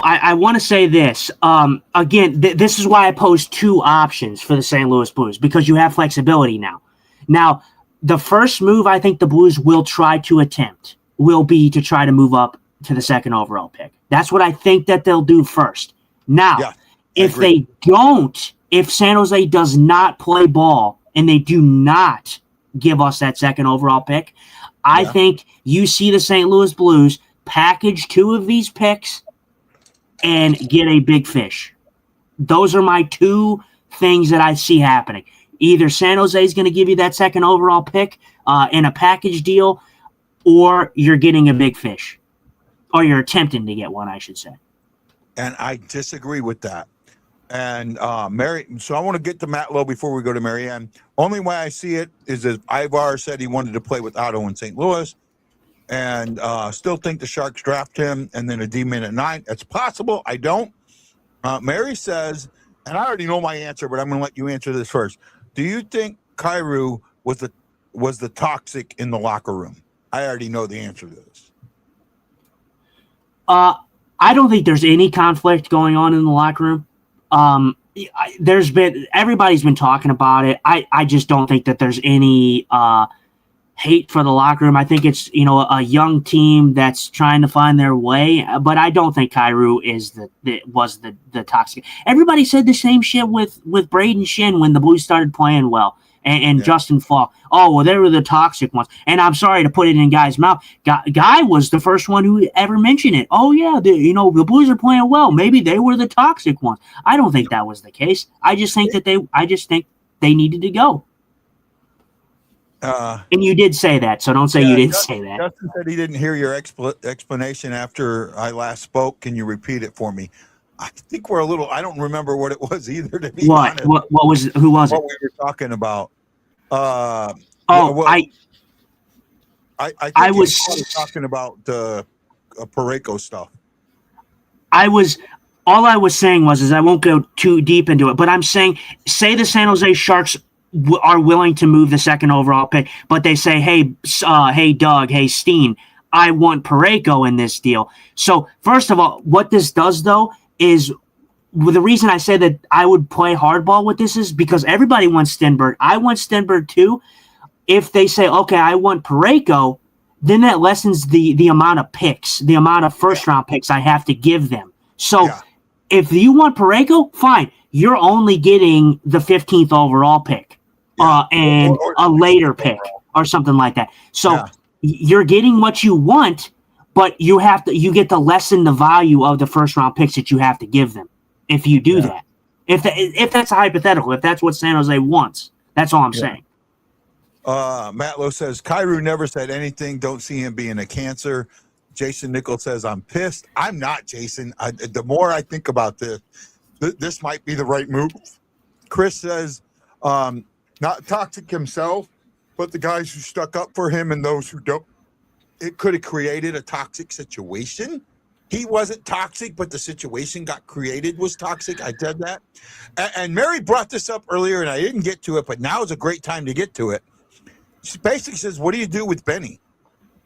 I want to say this. Again, this is why I posed two options for the St. Louis Blues, because you have flexibility now. Now, the first move I think the Blues will try to attempt will be to try to move up to the second overall pick. That's what I think that they'll do first. Now, if they don't, if San Jose does not play ball and they do not give us that second overall pick, I think you see the St. Louis Blues package 2 of these picks and get a big fish. Those are my 2 things that I see happening. Either San Jose is going to give you that second overall pick in a package deal, or you're getting a big fish. Or you're attempting to get one, I should say. And I disagree with that. And Mary, so I want to get to Matt Lowe before we go to Marianne. Only way I see it is that Ivar said he wanted to play with Otto in St. Louis, and still think the Sharks draft him and then a D-man at 9. It's possible. I don't. Mary says, and I already know my answer, but I'm going to let you answer this first. Do you think Kyrou was the toxic in the locker room? I already know the answer to this. I don't think there's any conflict going on in the locker room. Everybody's been talking about it. I just don't think that there's any hate for the locker room. I think it's a young team that's trying to find their way, but I don't think Kyrou was the toxic. Everybody said the same shit with Braden Shin when the Blues started playing well. And Justin Falk. Oh, well, they were the toxic ones. And I'm sorry to put it in Guy's mouth. Guy was the first one who ever mentioned it. Oh, yeah, the Blues are playing well. Maybe they were the toxic ones. I don't think that was the case. I just think they needed to go. And you did say that, so don't say you didn't say that. Justin said he didn't hear your explanation after I last spoke. Can you repeat it for me? I think we're a little. I don't remember what it was either. To be honest, what was? Who was it? What we were talking about? I think was talking about the Parayko stuff. All I was saying was I won't go too deep into it, but I'm saying, say the San Jose Sharks are willing to move the second overall pick, but they say, hey Doug, hey Steen, I want Parayko in this deal. So first of all, what this does though is, the reason I say that I would play hardball with this is because everybody wants Stenberg. I want Stenberg too. If they say, okay, I want Parayko, then that lessens the amount of picks, the amount of first-round picks I have to give them. So if you want Parayko, fine. You're only getting the 15th overall pick and a later pick or something like that. So you're getting what you want, but you get to lessen the value of the first-round picks that you have to give them if you do that. If that's a hypothetical, if that's what San Jose wants, that's all I'm saying. Matt Lowe says Kyrou never said anything. Don't see him being a cancer. Jason Nichols says I'm pissed. I'm not, Jason. The more I think about this, this might be the right move. Chris says not toxic himself, but the guys who stuck up for him and those who don't. It could have created a toxic situation. He wasn't toxic, but the situation got created was toxic. I said that. And Mary brought this up earlier, and I didn't get to it, but now is a great time to get to it. She basically says, what do you do with Benny?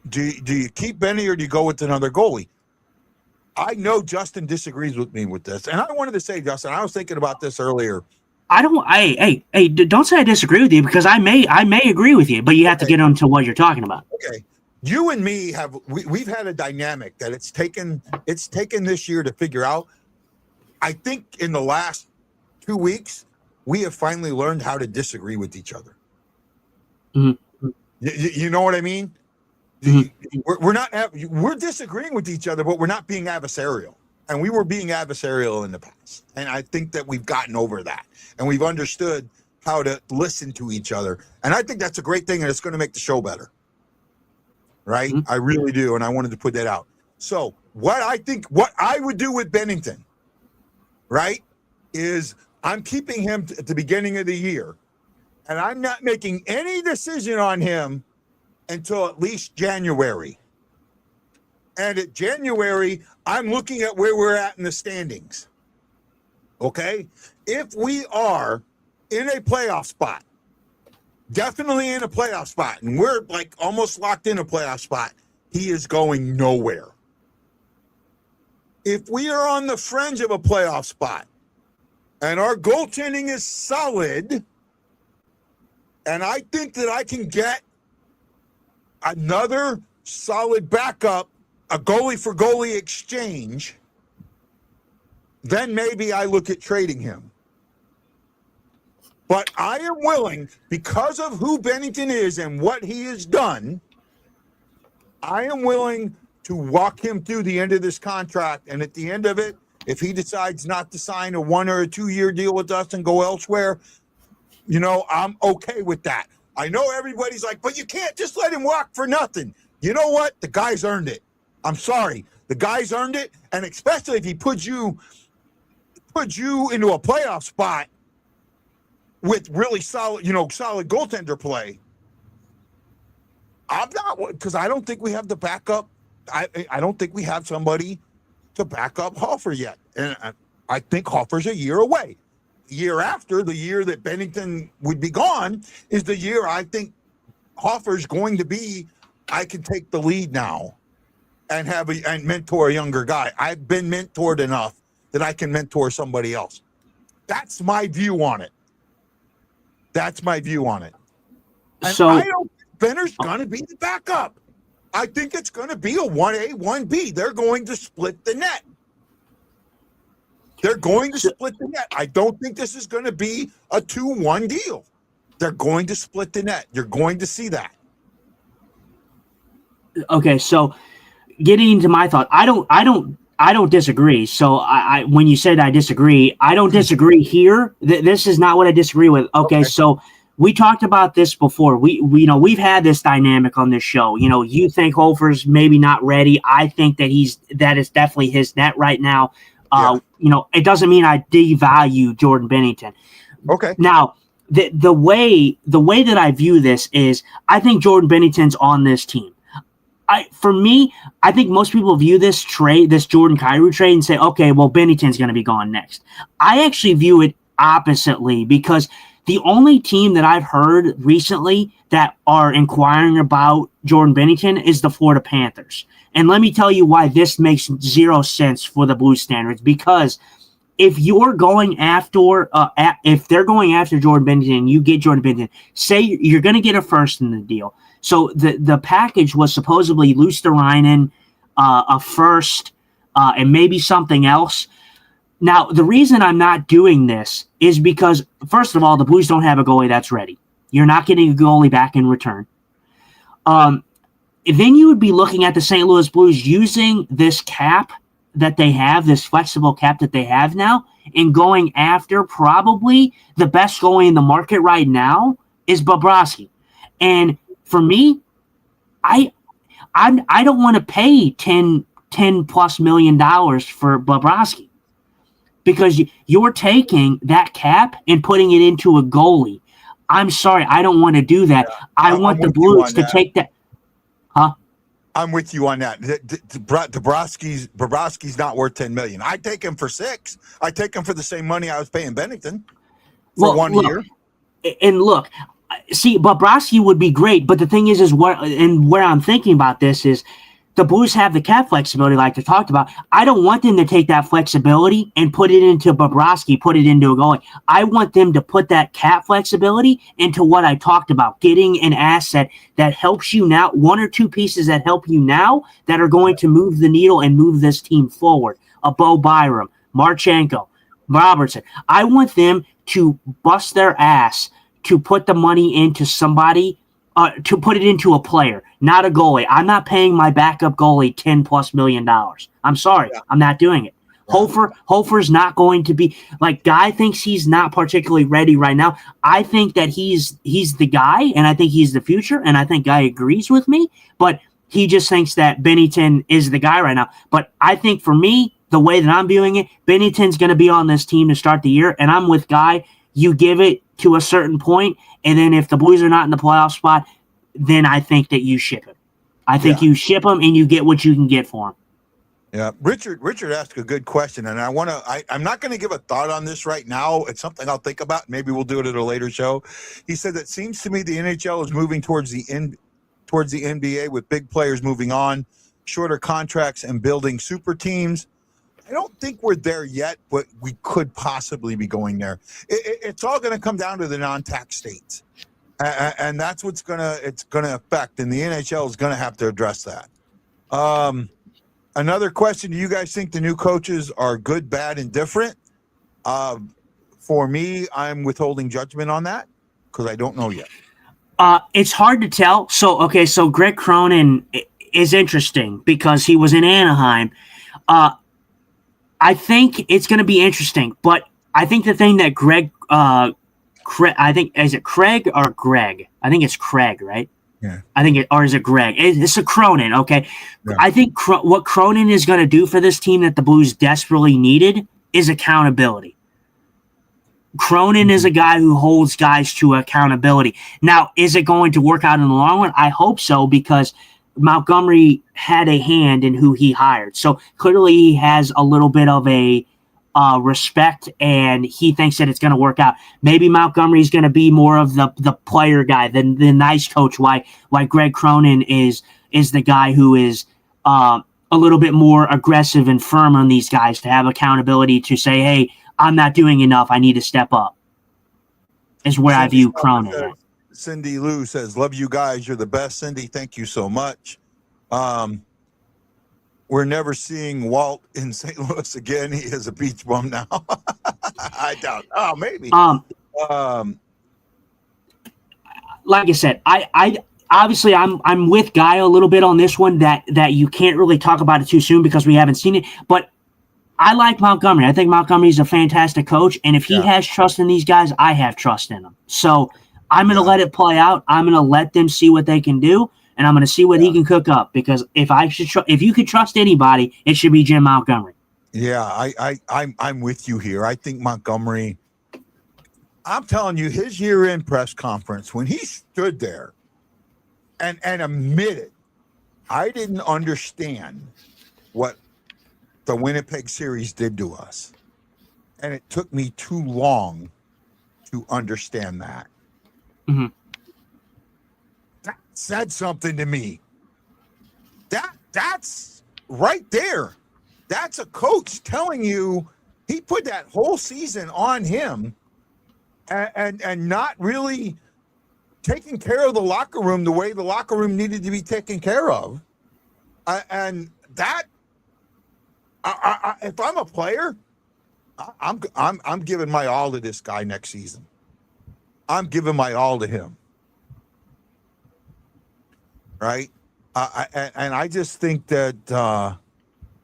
Do you keep Benny or do you go with another goalie? I know Justin disagrees with me with this. And I wanted to say, Justin, I was thinking about this earlier. Hey, don't say I disagree with you, because I may agree with you, but you have to get into what you're talking about. Okay. You and me we've had a dynamic that it's taken this year to figure out. I think in the last 2 weeks, we have finally learned how to disagree with each other. Mm-hmm. You know what I mean? Mm-hmm. We're disagreeing with each other, but we're not being adversarial. And we were being adversarial in the past. And I think that we've gotten over that. And we've understood how to listen to each other. And I think that's a great thing, and it's going to make the show better. Right? Mm-hmm. I really do. And I wanted to put that out. So what I would do with Bennington, right, is I'm keeping him at the beginning of the year. And I'm not making any decision on him until at least January. And at January, I'm looking at where we're at in the standings. Okay? If we are in a playoff spot, definitely in a playoff spot, and we're like almost locked in a playoff spot, he is going nowhere. If we are on the fringe of a playoff spot and our goaltending is solid, and I think that I can get another solid backup, a goalie for goalie exchange, then maybe I look at trading him. But I am willing, because of who Bennington is and what he has done, I am willing to walk him through the end of this contract. And at the end of it, if he decides not to sign a 1 or a 2 year deal with us and go elsewhere, I'm okay with that. I know everybody's like, but you can't just let him walk for nothing. You know what? The guy's earned it. I'm sorry. The guy's earned it. And especially if he puts you into a playoff spot with really solid, solid goaltender play. I'm not, because I don't think we have the backup. I don't think we have somebody to back up Hofer yet. And I think Hofer's a year away. The year after, the year that Bennington would be gone, is the year I think Hofer's going to be, I can take the lead now and and mentor a younger guy. I've been mentored enough that I can mentor somebody else. That's my view on it. And so I don't think Benner's going to be the backup. I think it's going to be a 1A, 1B. They're going to split the net. I don't think this is going to be a 2-1 deal. They're going to split the net. You're going to see that. Okay, so getting into my thought, I don't disagree. So I when you said I disagree, I don't disagree here. This is not what I disagree with. Okay. So we talked about this before. We've had this dynamic on this show. You think Hofer's maybe not ready. I think that that is definitely his net right now. It doesn't mean I devalue Jordan Bennington. Okay. Now, the way that I view this is, I think Jordan Bennington's on this team. For me, I think most people view this Jordan Kyrou trade, and say, okay, well, Bennington's going to be gone next. I actually view it oppositely, because the only team that I've heard recently that are inquiring about Jordan Bennington is the Florida Panthers. And let me tell you why this makes zero sense for the Blues standards. Because if you're going after, if they're going after Jordan Bennington, you get Jordan Bennington, say you're going to get a first in the deal. So the package was supposedly Luosterainen, a first, and maybe something else. Now, the reason I'm not doing this is because, first of all, the Blues don't have a goalie that's ready. You're not getting a goalie back in return. Then you would be looking at the St. Louis Blues using this cap that they have, this flexible cap that they have now, and going after probably the best goalie in the market right now is Bobrovsky. And for me, I don't want to pay 10 plus $1 million for Bobrovsky, because you're taking that cap and putting it into a goalie. I'm sorry, I don't want to do that. I want the Blues to take that. Huh? I'm with you on that. Bobrovsky's not worth $10 million. I'd take him for $6 million. I'd take him for the same money I was paying Bennington for 1 year. And look, see, Bobrovsky would be great, but the thing is where I'm thinking about this is the Blues have the cap flexibility, like I talked about. I don't want them to take that flexibility and put it into Bobrovsky, put it into a goalie. I want them to put that cap flexibility into what I talked about, getting an asset that helps you now, 1 or 2 pieces that help you now that are going to move the needle and move this team forward. A Bo Byram, Marchenko, Robertson. I want them to bust their ass to put the money into somebody, to put it into a player, not a goalie. I'm not paying my backup goalie $10 plus $1 million. I'm sorry. Yeah. I'm not doing it. Yeah. Hofer's not going to be, like, Guy thinks he's not particularly ready right now. I think that he's the guy, and I think he's the future, and I think Guy agrees with me, but he just thinks that Binnington is the guy right now. But I think for me, the way that I'm viewing it, Binnington's going to be on this team to start the year, and I'm with Guy. You give it to a certain point, and then if the Blues are not in the playoff spot, then I think that you ship him. I think you ship him and you get what you can get for him. Yeah, Richard asked a good question, and I'm not going to give a thought on this right now. It's something I'll think about. Maybe we'll do it at a later show. He said that seems to me the NHL is moving towards the NBA, with big players moving on, shorter contracts, and building super teams. I don't think we're there yet, but we could possibly be going there. It's all going to come down to the non-tax states, and that's what's it's gonna affect. And the NHL is going to have to address that. Another question: do you guys think the new coaches are good, bad, and different? For me, I'm withholding judgment on that because I don't know yet. It's hard to tell. So Greg Cronin is interesting because he was in Anaheim. I think it's going to be interesting, but I think the thing that I think, is it Craig or Greg? I think it's Craig, right? Yeah. Or is it Greg? It's a Cronin, okay? Yeah. I think what Cronin is going to do for this team that the Blues desperately needed is accountability. Cronin is a guy who holds guys to accountability. Now, is it going to work out in the long run? I hope so, because Montgomery had a hand in who he hired. So clearly he has a little bit of a respect, and he thinks that it's going to work out. Maybe Montgomery's going to be more of the player guy, the nice coach. Why Greg Cronin is the guy who is a little bit more aggressive and firm on these guys to have accountability, to say, hey, I'm not doing enough, I need to step up, is where I view Cronin. Cindy Lou says, love you guys. You're the best. Cindy, thank you so much. We're never seeing Walt in St. Louis again. He is a beach bum now. I doubt. Oh, maybe. Like I said, I obviously I'm with Guy a little bit on this one, that you can't really talk about it too soon because we haven't seen it. But I like Montgomery. I think Montgomery's a fantastic coach, and if he has trust in these guys, I have trust in them. So I'm going to let it play out. I'm going to let them see what they can do, and I'm going to see what he can cook up. Because if you could trust anybody, it should be Jim Montgomery. Yeah, I'm with you here. I think Montgomery. I'm telling you, his year-end press conference, when he stood there and admitted, I didn't understand what the Winnipeg series did to us, and it took me too long to understand that. Mm-hmm. That said something to me. That's right there. That's a coach telling you he put that whole season on him and not really taking care of the locker room the way the locker room needed to be taken care of. And that, if I'm a player, I'm giving my all to this guy next season. I'm giving my all to him, right? And I just think that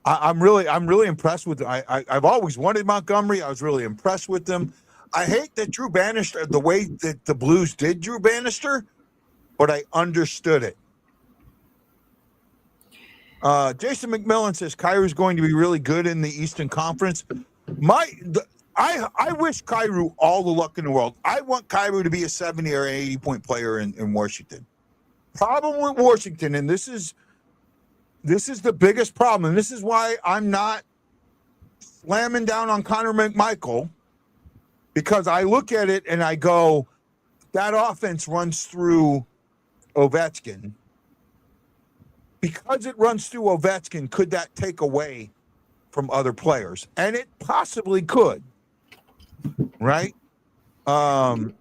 I'm really impressed with. I've always wanted Montgomery. I was really impressed with him. I hate that Drew Bannister, the way that the Blues did Drew Bannister, but I understood it. Jason McMillan says Kyrou's going to be really good in the Eastern Conference. I wish Kyrou all the luck in the world. I want Kyrou to be a 70 or an 80-point player in Washington. Problem with Washington, and this is the biggest problem, and this is why I'm not slamming down on Connor McMichael, because I look at it and I go, that offense runs through Ovechkin. Because it runs through Ovechkin, could that take away from other players? And it possibly could, right? Like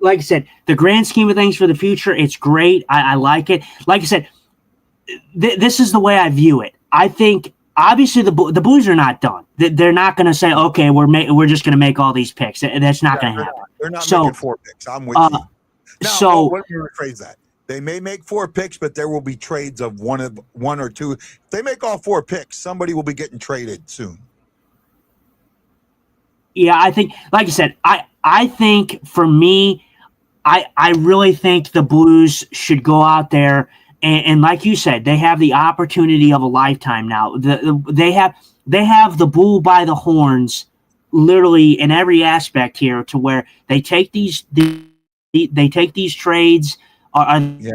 I said, the grand scheme of things for the future, it's great. I like it. Like I said, this is the way I view it. I think obviously the Blues are not done. They're not going to say, okay, we're just going to make all these picks. That's not going to happen. They're not making 4 picks. I'm with you. Now, let me rephrase that. They may make 4 picks, but there will be trades of one or two. If they make all 4 picks, somebody will be getting traded soon. Yeah, I think, like I said, I think for me, I really think the Blues should go out there and like you said, they have the opportunity of a lifetime now. They have the bull by the horns, literally in every aspect here, to where they take these trades.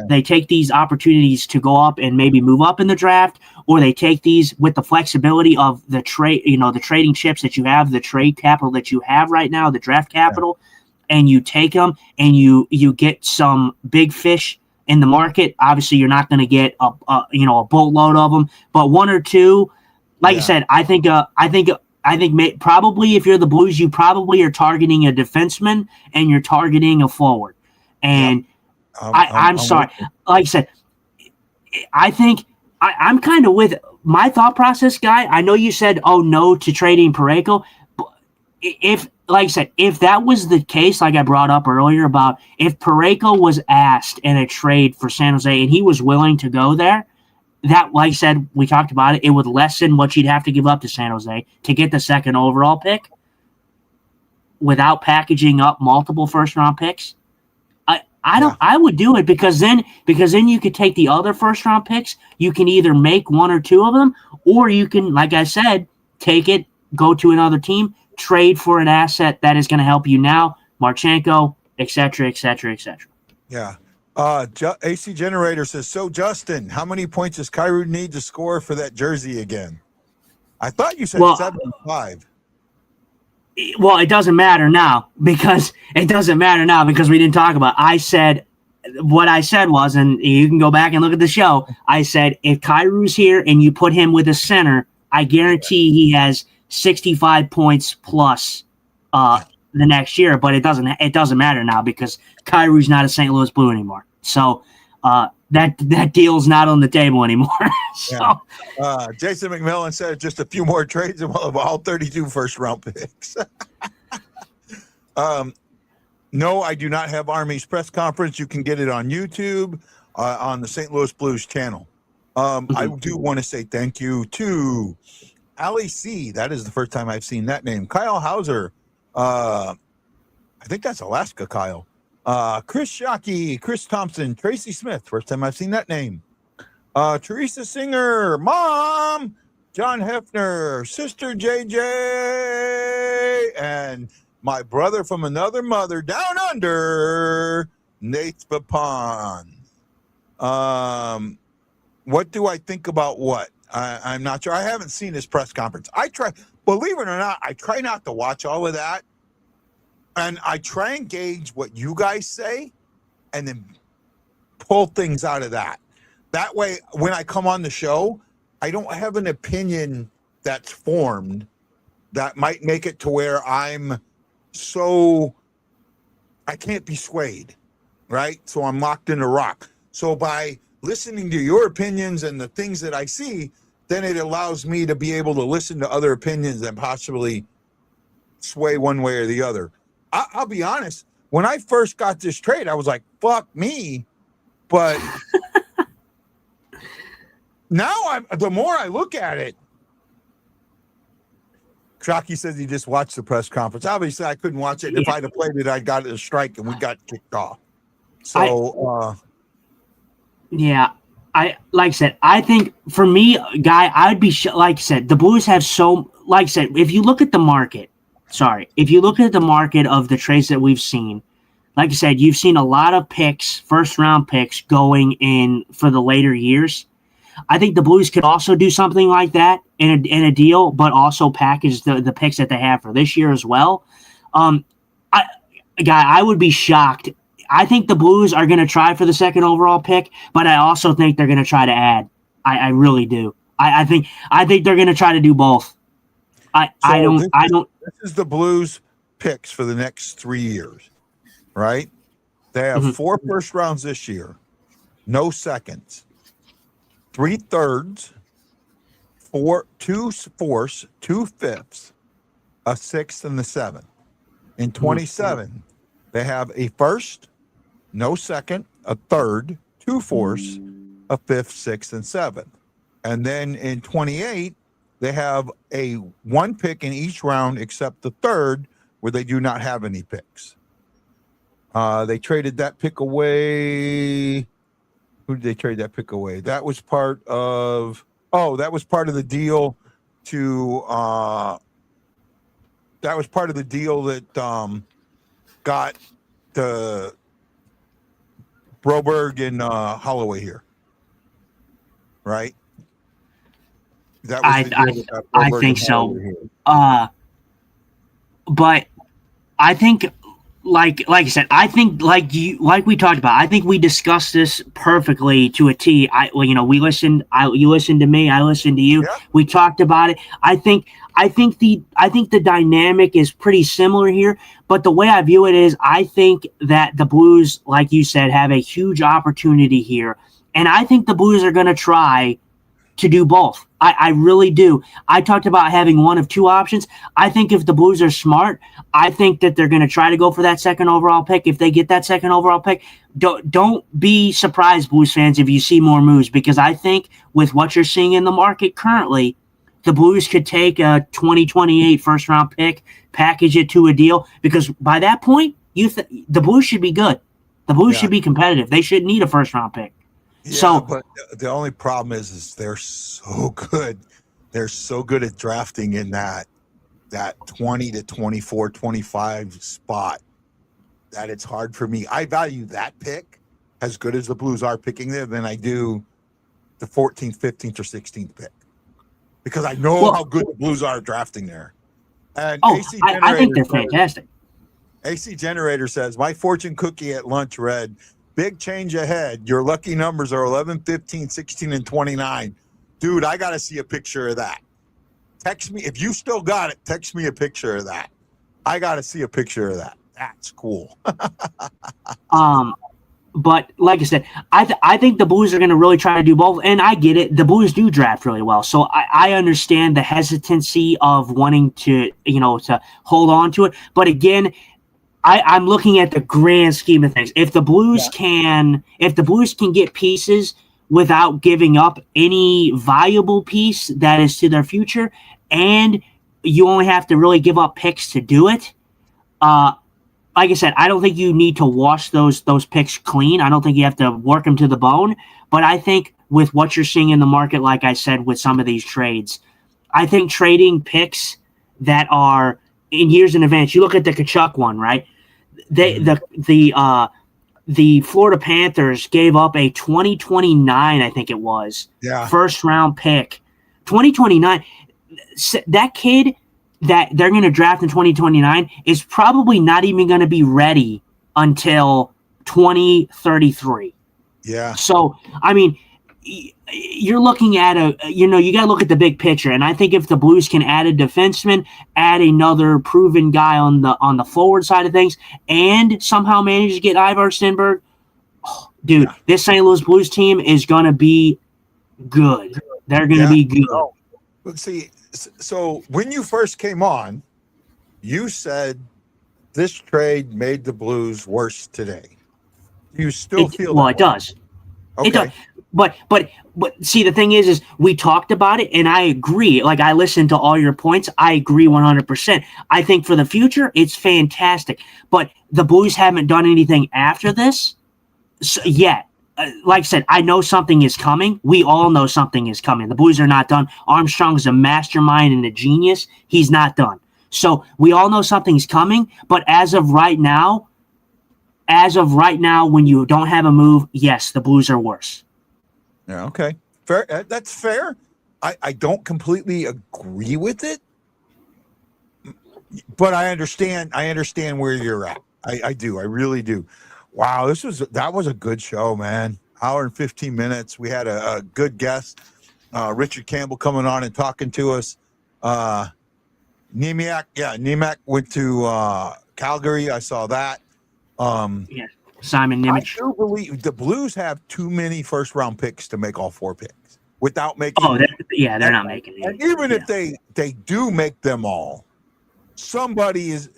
They take these opportunities to go up and maybe move up in the draft, or they take these with the flexibility of the trade, the trading chips that you have, the trade capital that you have right now, the draft capital, and you take them and you get some big fish in the market. Obviously, you're not going to get a boatload of them, but 1 or 2, like I said, I think probably if you're the Blues, you probably are targeting a defenseman and you're targeting a forward, and. Yep. I'm sorry. Like I said, I think I'm kind of with my thought process, Guy. I know you said, oh, no to trading Parayko. But if, like I said, if that was the case, like I brought up earlier about if Parayko was asked in a trade for San Jose and he was willing to go there, that, like I said, we talked about it, it would lessen what you'd have to give up to San Jose to get the 2nd overall pick without packaging up multiple first-round picks. I would do it because then you could take the other first round picks. You can either make 1 or 2 of them, or you can, like I said, take it, go to another team, trade for an asset that is going to help you now, Marchenko, et cetera, et cetera, et cetera. Yeah. AC Generator says, so Justin, how many points does Kyrou need to score for that jersey again? I thought you said 75. Well, it doesn't matter now because we didn't talk about it. I said what I said was, and you can go back and look at the show. I said if Kyrou's here and you put him with a center, I guarantee he has 65 points plus the next year. But it doesn't matter now because Kyrou's not a St. Louis Blue anymore. So that deal's not on the table anymore. So, Jason McMillan said just a few more trades and we'll have all 32 first-round picks. No, I do not have Army's press conference. You can get it on YouTube on the St. Louis Blues channel. I do want to say thank you to Ali C. That is the first time I've seen that name. Kyle Hauser. I think that's Alaska Kyle. Chris Shockey, Chris Thompson, Tracy Smith. First time I've seen that name. Teresa Singer, Mom, John Hefner, Sister JJ, and my brother from another mother down under, Nate Papon. What do I think about what? I'm not sure. I haven't seen his press conference. Believe it or not, I try not to watch all of that. And I try and gauge what you guys say and then pull things out of that. That way, when I come on the show, I don't have an opinion that's formed that might make it to where I can't be swayed, right? So I'm locked in a rock. So by listening to your opinions and the things that I see, then it allows me to be able to listen to other opinions and possibly sway one way or the other. I'll be honest. When I first got this trade, I was like, fuck me. But now the more I look at it, Shockey says he just watched the press conference. Obviously, I couldn't watch it. If I'd have played it, I got a strike and we got kicked off. So, Yeah, I like I said, I think for me, guy, I'd be like I said, the Blues have so like I said, if you look at the market, if you look at the market of the trades that we've seen, like I said, you've seen a lot of picks, first round picks going in for the later years. I think the Blues could also do something like that in a deal, but also package the picks that they have for this year as well. I I would be shocked. I think the Blues are going to try for the second overall pick, but I also think they're going to try to add. I really do. I think they're going to try to do both. I don't. This is the Blues picks for the next 3 years, right? They have 4 first rounds this year, no seconds, 3 thirds, 2 fourths, 2 fifths, a 6th, and the 7th. In 27, they have a first, no second, a third, 2 fourths, a 5th, 6th, and 7th. And then in 28, they have a 1 pick in each round except the third, where they do not have any picks. They traded that pick away. Who did they trade that pick away? That was part of the deal that got the Broberg and Holloway here, right? That was the deal that got I Broberg think and so. Holloway here. But I think, like I said, I think like we talked about. I think we discussed this perfectly to a T. We listened. You listened to me. I listened to you. Yeah. We talked about it. I think the dynamic is pretty similar here. But the way I view it is, I think that the Blues, like you said, have a huge opportunity here, and I think the Blues are going to try to do both. I really do. I talked about having one of 2 options. I think if the Blues are smart, I think that they're going to try to go for that second overall pick. If they get that second overall pick, don't be surprised, Blues fans, if you see more moves, because I think with what you're seeing in the market currently, the Blues could take a 2028 first round pick, package it to a deal, because by that point, the Blues should be good. The Blues should be competitive. They shouldn't need a first round pick. Yeah, but the only problem is they're so good. They're so good at drafting in that 20 to 24, 25 spot that it's hard for me. I value that pick as good as the Blues are picking there than I do the 14th, 15th, or 16th pick, because I know how good the Blues are drafting there. And I think they're fantastic. AC Generator says, my fortune cookie at lunch read, big change ahead. Your lucky numbers are 11, 15, 16, and 29. Dude, I got to see a picture of that. Text me. If you still got it, text me a picture of that. I got to see a picture of that. That's cool. But like I said, I think the Blues are going to really try to do both. And I get it. The Blues do draft really well. So I understand the hesitancy of wanting to hold on to it. But again, I'm looking at the grand scheme of things. If the Blues can get pieces without giving up any valuable piece that is to their future, and you only have to really give up picks to do it. Like I said, I don't think you need to wash those picks clean. I don't think you have to work them to the bone. But I think with what you're seeing in the market, like I said, with some of these trades, I think trading picks that are in years in advance. You look at the Kachuk one, right? The Florida Panthers gave up a 2029, I think it was, first round pick. 2029. That kid that they're going to draft in 2029 is probably not even going to be ready until 2033. Yeah. So, I mean, you're looking at you got to look at the big picture. And I think if the Blues can add a defenseman, add another proven guy on the forward side of things, and somehow manage to get Ivar Stenberg, this St. Louis Blues team is going to be good. They're going to be good. Let's see. So when you first came on, you said this trade made the Blues worse today. Do you still feel that? Well, it does. Okay. It does. But see, the thing is we talked about it, and I agree. Like, I listened to all your points. I agree 100%. I think for the future, it's fantastic. But the Blues haven't done anything after this So, yeah, like I said, I know something is coming. We all know something is coming. The Blues are not done. Armstrong's a mastermind and a genius. He's not done. So we all know something's coming. But as of right now, when you don't have a move, yes, the Blues are worse. Yeah, okay. Fair. That's fair. I don't completely agree with it, but I understand where you're at. I do. I really do. Wow, that was a good show, man. Hour and 15 minutes. We had a good guest, Richard Campbell, coming on and talking to us. Nemec went to Calgary. I saw that. Yeah, Simon Nemec. I do believe the Blues have too many first round picks to make all 4 picks without making. Oh, they're not making it. And even if they do make them all, somebody is.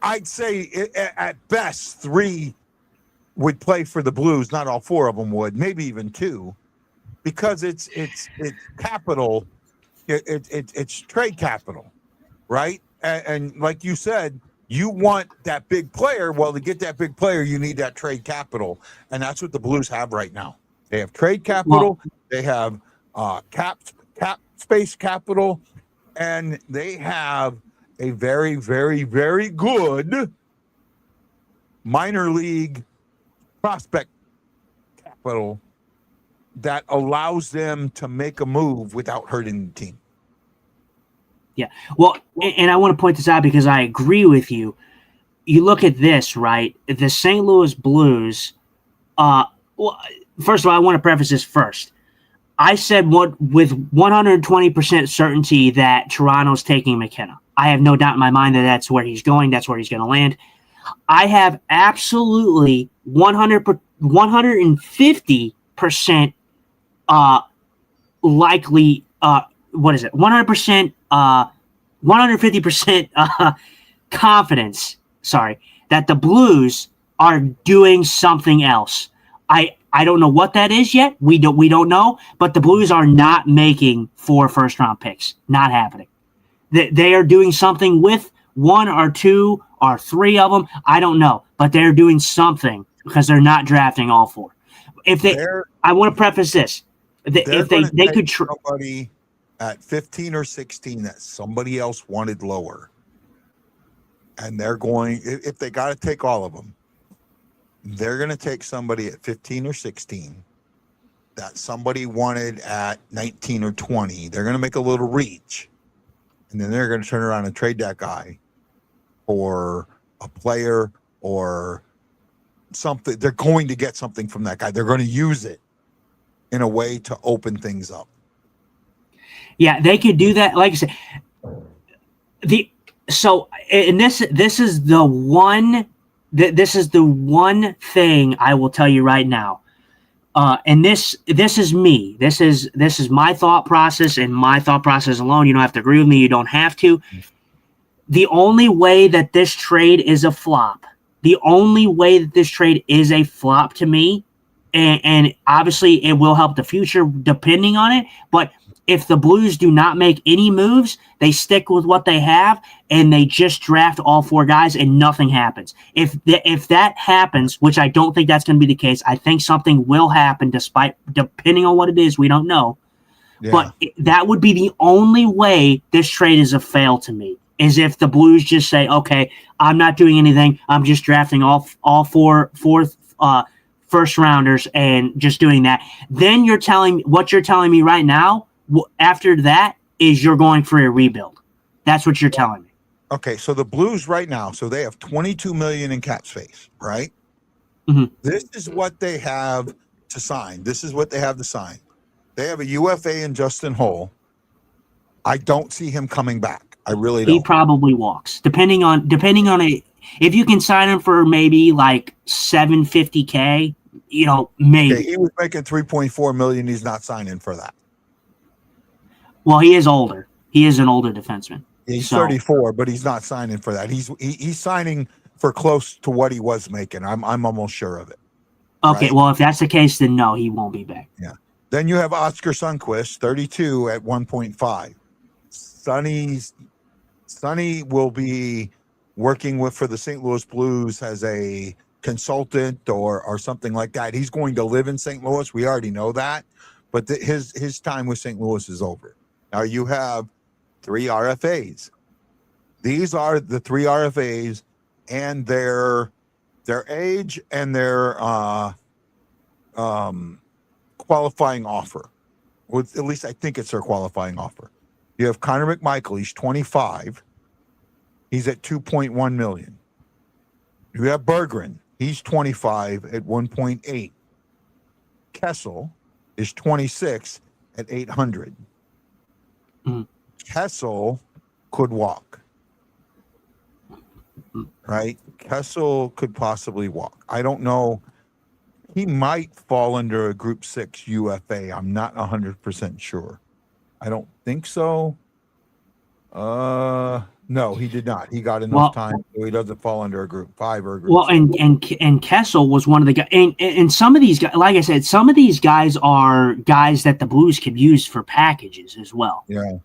I'd say at best 3 would play for the Blues. Not all 4 of them would. Maybe even 2, because it's capital. It's trade capital, right? And like you said, you want that big player. Well, to get that big player, you need that trade capital, and that's what the Blues have right now. They have trade capital. They have cap space capital, and they have a very, very, very good minor league prospect capital that allows them to make a move without hurting the team. Yeah. Well, and I want to point this out because I agree with you. You look at this, right? The St. Louis Blues. Well, first of all, I want to preface this first. I said with 120% certainty that Toronto's taking McKenna. I have no doubt in my mind that that's where he's going. That's where he's going to land. I have absolutely 150% likely. What is it? 100%. 150% confidence. Sorry, that the Blues are doing something else. I don't know what that is yet. We don't know. But the Blues are not making 4 first-round picks. Not happening. They are doing something with 1 or 2 or 3 of them. I don't know, but they're doing something because they're not drafting all 4. I want to preface this. If they could somebody at 15 or 16 that somebody else wanted lower, and they're going, if they got to take all of them, they're going to take somebody at 15 or 16 that somebody wanted at 19 or 20. They're going to make a little reach, and then they're going to turn around and trade that guy for a player or something. They're going to get something from that guy. They're going to use it in a way to open things up. Yeah, they could do that. Like I said, this is the one thing I will tell you right now. And this is me. This is my thought process and my thought process alone. You don't have to agree with me. You don't have to. The only way that this trade is a flop, to me, and obviously it will help the future depending on it, but if the Blues do not make any moves, they stick with what they have, and they just draft all 4 guys, and nothing happens. If that happens, which I don't think that's going to be the case, I think something will happen depending on what it is, we don't know. Yeah. But that would be the only way this trade is a fail to me, is if the Blues just say, okay, I'm not doing anything. I'm just drafting all 4 first rounders and just doing that. Then you're telling me right now, after that, is you're going for a rebuild. That's what you're telling me. Okay, so the Blues right now, so they have $22 million in cap space, right? Mm-hmm. This is what they have to sign. They have a UFA in Justin Hull. I don't see him coming back. I really don't. He probably walks, depending on it. If you can sign him for maybe like $750K, maybe. Okay, he was making $3.4 million. He's not signing for that. Well, he is older. He is an older defenseman. He's 34, but he's not signing for that. He's signing for close to what he was making. I'm almost sure of it. Okay, right? Well, if that's the case, then no, he won't be back. Yeah. Then you have Oscar Sundqvist, 32 at 1.5. Sonny will be working for the St. Louis Blues as a consultant or something like that. He's going to live in St. Louis. We already know that, but his time with St. Louis is over. Now you have 3 RFAs. These are the 3 RFAs, and their age and their qualifying offer. With at least I think it's their qualifying offer. You have Connor McMichael. He's 25. He's at 2.1 million. You have Berggren. He's 25 at 1.8. Kessel is 26 at 800. Kessel could walk. Right? Kessel could possibly walk. I don't know. He might fall under a Group 6 UFA. I'm not 100% sure. I don't think so. No, he did not. He got enough time, so he doesn't fall under a Group 5 or a Group 6. And Kessel was one of the guys. And some of these guys, like I said, some of these guys are guys that the Blues could use for packages as well. Yeah.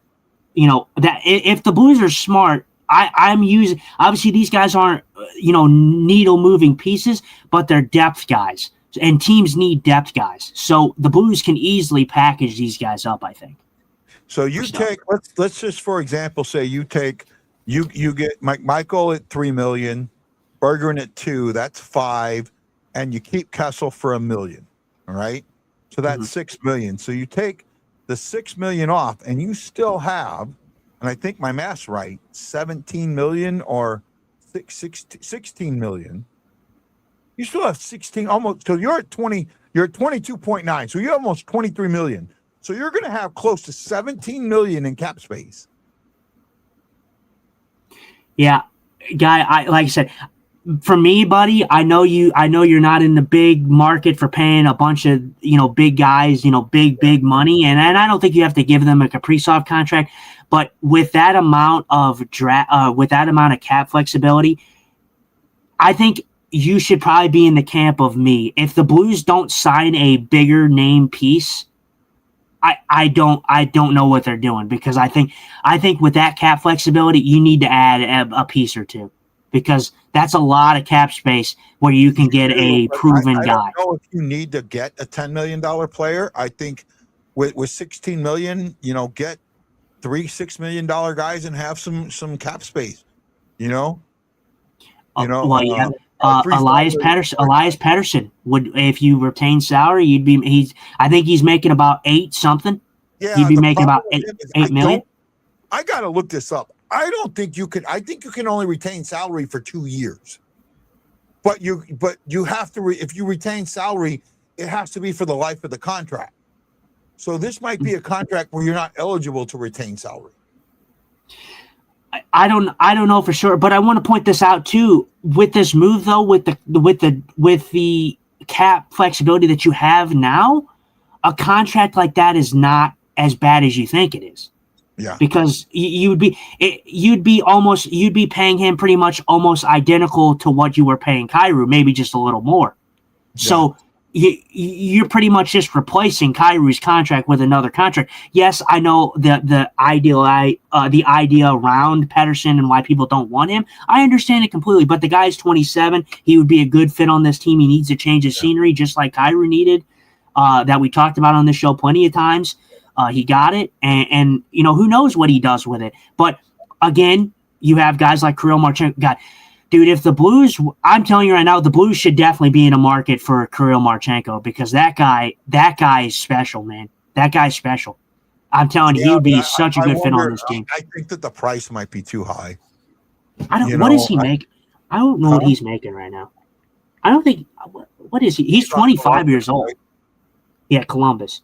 You know, that if the Blues are smart, I'm using, obviously these guys aren't, needle moving pieces, but they're depth guys, and teams need depth guys. So the Blues can easily package these guys up, I think. So you take, let's just, for example, say you take, you get Michael at 3 million, Berggren at 2, that's 5, and you keep Kessel for $1 million. All right. So that's 6 million. So you take the 6 million off, and you still have, and I think my math's right, 17 million or 16 million. You still have 16, almost, so you're at 20, you're at 22.9. So you're almost 23 million. So you're going to have close to 17 million in cap space. Yeah, guy, like I said, for me, buddy, I know you're not in the big market for paying a bunch of, big guys, big money. And I don't think you have to give them a Kaprizov contract, but with that amount of with that amount of cap flexibility, I think you should probably be in the camp of me. If the Blues don't sign a bigger name piece, I don't know what they're doing, because I think with that cap flexibility, you need to add a piece or two, because that's a lot of cap space where you can get a proven guy. I don't know if you need to get a $10 million player. I think with 16 million, get 3 $6 million guys and have some cap space. Elias Pettersson would, if you retain salary, I think he's making about 8 something. Yeah, he'd be making about 8 million. I got to look this up. I don't think you could. I think you can only retain salary for 2 years. But you have to. If you retain salary, it has to be for the life of the contract. So this might be a contract where you're not eligible to retain salary. I don't know for sure, but I want to point this out too. With this move, though, with the cap flexibility that you have now, a contract like that is not as bad as you think it is. Yeah, because you'd be paying him pretty much almost identical to what you were paying Kyrou, maybe just a little more. Yeah. So you're pretty much just replacing Kyrou's contract with another contract. Yes, I know the idea around Pettersson and why people don't want him. I understand it completely, but the guy's 27. He would be a good fit on this team. He needs a change of scenery, just like Kyrou needed, that we talked about on this show plenty of times. He got it, and who knows what he does with it. But again, you have guys like Kirill Marchenko. God, dude, if the Blues, I'm telling you right now, the Blues should definitely be in a market for Kirill Marchenko, because that guy is special, man. That guy's special. I'm telling you, he would be such a good fit on this team. I think that the price might be too high. What does he make? I don't know what he's making right now. I don't think. What is he? He's 25 years old. Yeah, Columbus.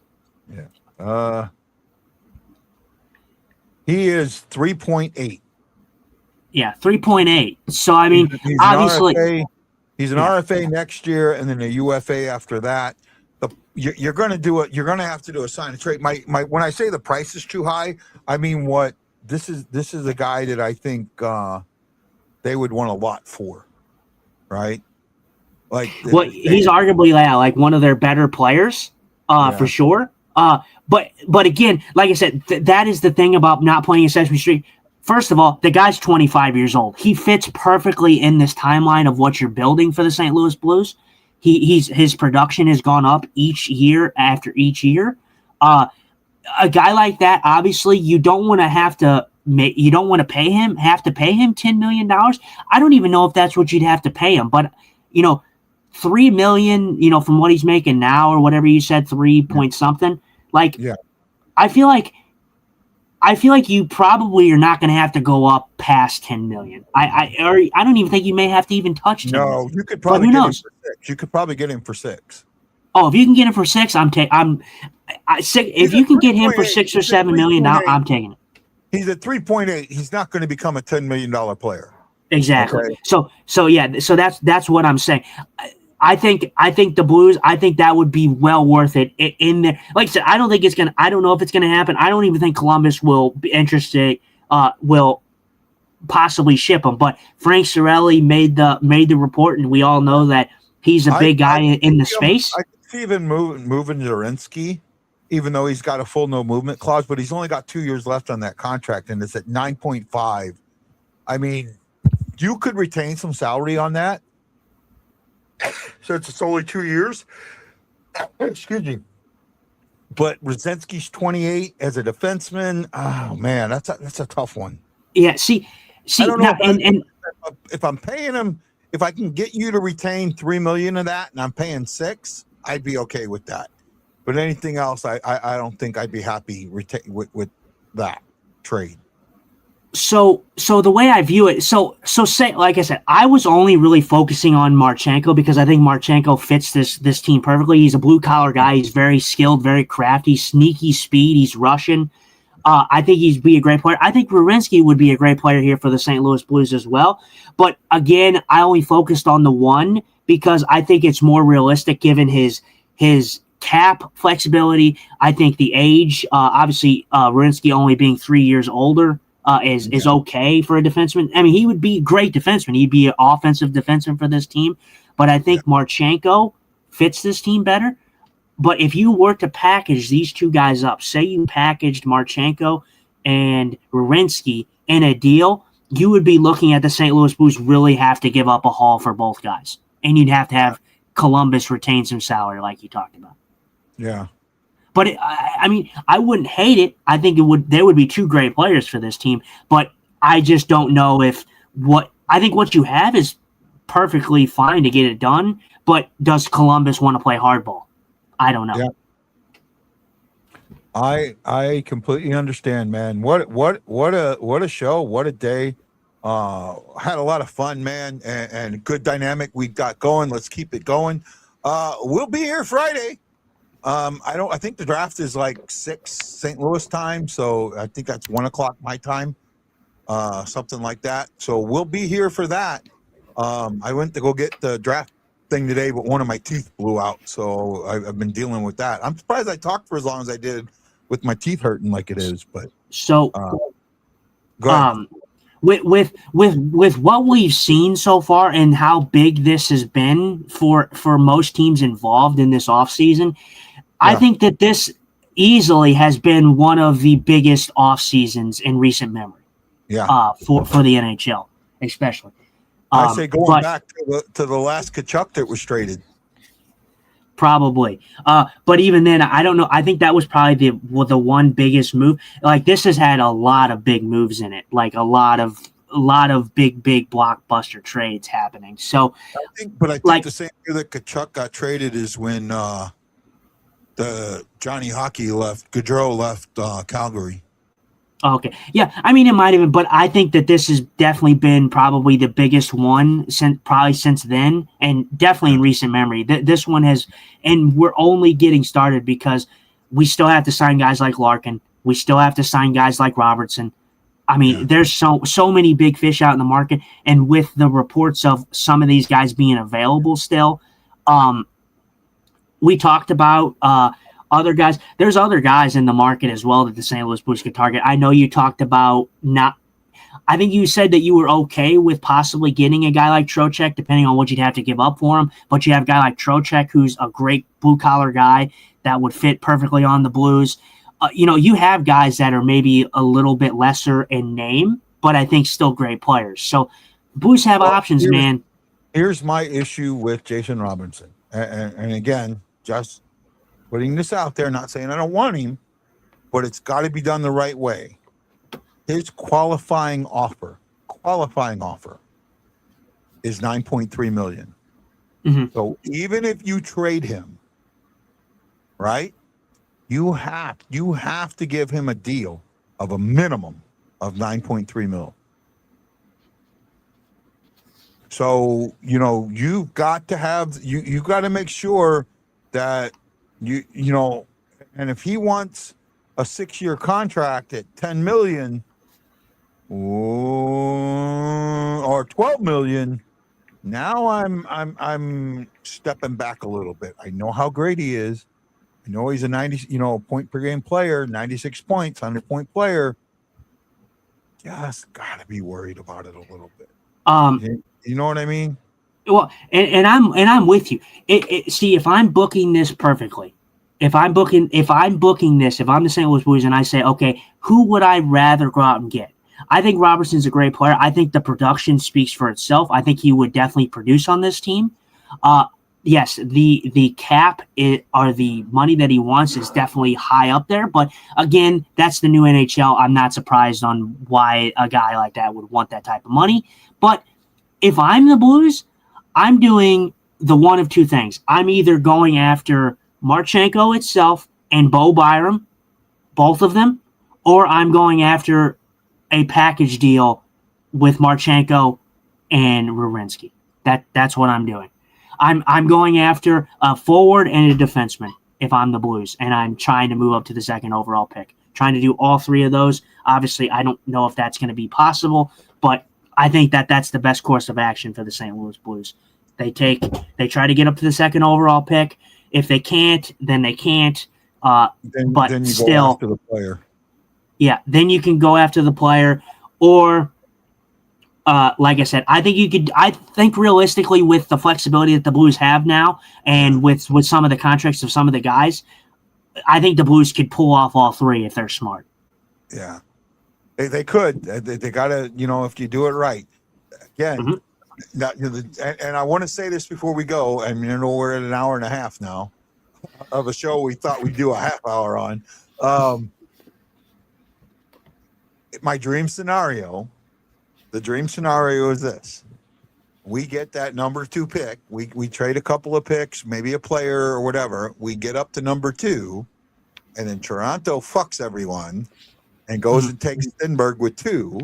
Yeah. He is 3.8. Yeah, 3.8. So I mean, he's obviously, he's an RFA next year, and then a UFA after that. You're going to do it. You're going to have to do a sign and trade. My when I say the price is too high, I mean what this is a guy that I think they would want a lot for, right? Like, he's arguably like one of their better players, for sure. But again, like I said, that is the thing about not playing in Sesame Street. first of all, the guy's 25 years old. He fits perfectly in this timeline of what you're building for the St. Louis Blues. His production has gone up each year after each year. A guy like that, obviously, you don't want to have to pay him $10 million. I don't even know if that's what you'd have to pay him, but $3 million, from what he's making now or whatever you said, 3 point something. Like, Yeah. I feel like you probably are not going to have to go up past 10 million. I don't even think you may have to even touch 10 No, million. you could probably who get him knows? for 6. You could probably get him for 6. Oh, if you can get him for 6, if you can get him for 6 or 7 million now, I'm taking it. He's at 3.8. He's not going to become a $10 million player. Exactly. Okay. So that's what I'm saying. I think the Blues, I think that would be well worth it in there. Like I said, I don't know if it's gonna happen. I don't even think Columbus will be interested, will possibly ship him. But Frank Cirelli made the report, and we all know that he's a big guy in the space. I can see even moving Zorinsky, even though he's got a full no movement clause, but he's only got 2 years left on that contract, and it's at 9.5. I mean, you could retain some salary on that. Since it's only 2 years. Excuse me. But Rosensky's 28 as a defenseman. Oh man, that's a tough one. Yeah, see I don't know and if I'm paying him, if I can get you to retain $3 million of that and I'm paying 6, I'd be okay with that. But anything else, I don't think I'd be happy with that trade. So the way I view it, so say, like I said, I was only really focusing on Marchenko because I think Marchenko fits this team perfectly. He's a blue collar guy. He's very skilled, very crafty, sneaky speed. He's Russian. I think he'd be a great player. I think Werenski would be a great player here for the St. Louis Blues as well. But again, I only focused on the one because I think it's more realistic given his cap flexibility. I think the age, obviously, Werenski only being 3 years older. Is okay for a defenseman. I mean, he would be a great defenseman. He'd be an offensive defenseman for this team. But I think Marchenko fits this team better. But if you were to package these two guys up, say you packaged Marchenko and Werenski in a deal, you would be looking at the St. Louis Blues really have to give up a haul for both guys. And you'd have to have Columbus retain some salary like you talked about. Yeah. But I mean, I wouldn't hate it. I think there would be two great players for this team. But I just don't know I think what you have is perfectly fine to get it done. But does Columbus want to play hardball? I don't know. Yeah. I completely understand, man. What a show! What a day! Had a lot of fun, man, and good dynamic we got going. Let's keep it going. We'll be here Friday. I think the draft is like 6 St. Louis time, so I think that's 1:00 my time, something like that. So we'll be here for that. I went to go get the draft thing today, but one of my teeth blew out, so I've been dealing with that. I'm surprised I talked for as long as I did with my teeth hurting like it is. But so, go ahead. With what we've seen so far and how big this has been for most teams involved in this offseason, I think that this easily has been one of the biggest off seasons in recent memory. Yeah. For the NHL, especially. I say going back to the last Tkachuk that was traded. Probably. But even then, I don't know. I think that was probably the one biggest move. Like, this has had a lot of big moves in it, like a lot of big blockbuster trades happening. So I think the same year that Tkachuk got traded is when the Johnny Hockey Gaudreau left Calgary. Okay. Yeah. I mean, it might have been, but I think that this has definitely been probably the biggest one since then, and definitely in recent memory. This one has, and we're only getting started because we still have to sign guys like Larkin. We still have to sign guys like Robertson. I mean, there's so many big fish out in the market, and with the reports of some of these guys being available still, we talked about other guys. There's other guys in the market as well that the St. Louis Blues could target. I know you talked about I think you said that you were okay with possibly getting a guy like Trocheck, depending on what you'd have to give up for him. But you have a guy like Trocheck, who's a great blue-collar guy that would fit perfectly on the Blues. You have guys that are maybe a little bit lesser in name, but I think still great players. So Blues have options, man. Here's my issue with Jason Robinson. And again, just putting this out there, not saying I don't want him, but it's got to be done the right way. His qualifying offer is $9.3 million. Mm-hmm. So even if you trade him, right, you have to give him a deal of a minimum of $9.3 million. So, you've got to have you got to make sure that you know, and if he wants a 6-year contract at $10 million or $12 million, now I'm stepping back a little bit. I know how great he is. I know he's a 90, point per game player, 96 points, 100-point player. Just gotta be worried about it a little bit. You know what I mean? Well, and I'm with you. See, if I'm booking this perfectly, if I'm the St. Louis Blues, and I say, okay, who would I rather go out and get? I think Robertson's a great player. I think the production speaks for itself. I think he would definitely produce on this team. Yes, the cap or the money that he wants is definitely high up there. But again, that's the new NHL. I'm not surprised on why a guy like that would want that type of money. But if I'm the Blues, I'm doing the one of two things. I'm either going after Marchenko itself and Bo Byram, both of them, or I'm going after a package deal with Marchenko and Werenski. That's what I'm doing. I'm going after a forward and a defenseman if I'm the Blues, and I'm trying to move up to the second overall pick. Trying to do all three of those. Obviously, I don't know if that's going to be possible, but I think that's the best course of action for the St. Louis Blues. They try to get up to the second overall pick. If they can't, then they can't. But then you still, go after the player. Yeah, then you can go after the player, or like I said, I think realistically with the flexibility that the Blues have now, and with some of the contracts of some of the guys, I think the Blues could pull off all three if they're smart. Yeah. They could. They got to, if you do it right. Again, and I want to say this before we go. I mean, I know we're at an hour and a half now of a show we thought we'd do a half hour on. My dream scenario, the dream scenario is this. We get that number 2 pick. We trade a couple of picks, maybe a player or whatever. We get up to number 2, and then Toronto fucks everyone and goes and takes Stenberg with 2,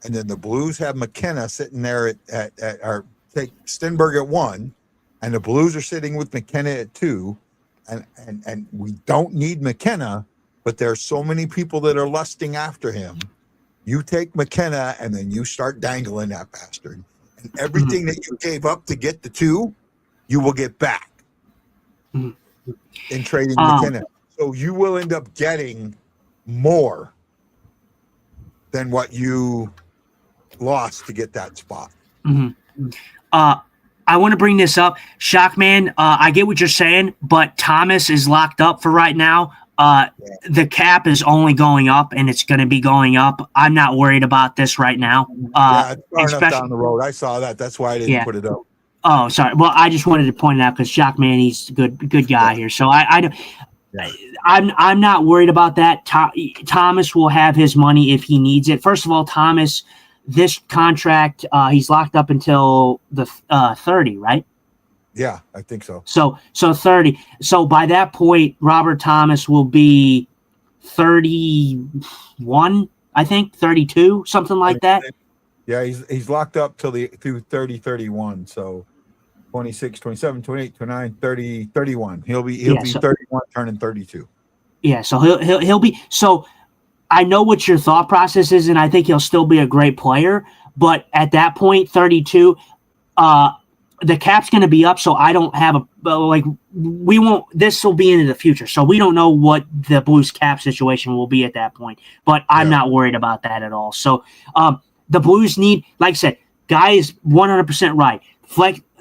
and then the Blues have McKenna sitting there or take Stenberg at 1, and the Blues are sitting with McKenna at 2, and we don't need McKenna, but there's so many people that are lusting after him. You take McKenna, and then you start dangling that bastard, and everything that you gave up to get the 2, you will get back in trading McKenna. So you will end up getting more than what you lost to get that spot. I want to bring this up. Shockman, I get what you're saying, but Thomas is locked up for right now. The cap is only going up, and it's going to be going up. I'm not worried about this right now. It's far enough down the road. I saw that. That's why I didn't put it up. Oh, sorry. Well, I just wanted to point it out because Shockman, he's a good guy here. So I'm not worried about that. Thomas will have his money if he needs it. First of all, Thomas, this contract, he's locked up until the 30, right? Yeah, I think so. So 30. So by that point, Robert Thomas will be 31, I think, 32, something like that. Yeah, he's locked up through 30, 31. So 26, 27, 28, 29, 30, 31. He'll be 31 turning 32. Yeah, so he'll be so I know what your thought process is, and I think he'll still be a great player, but at that point, 32, the cap's going to be up, so I don't have this will be into the future, so we don't know what the Blues cap situation will be at that point, but I'm not worried about that at all. So the Blues need, like I said, Guy is 100% right.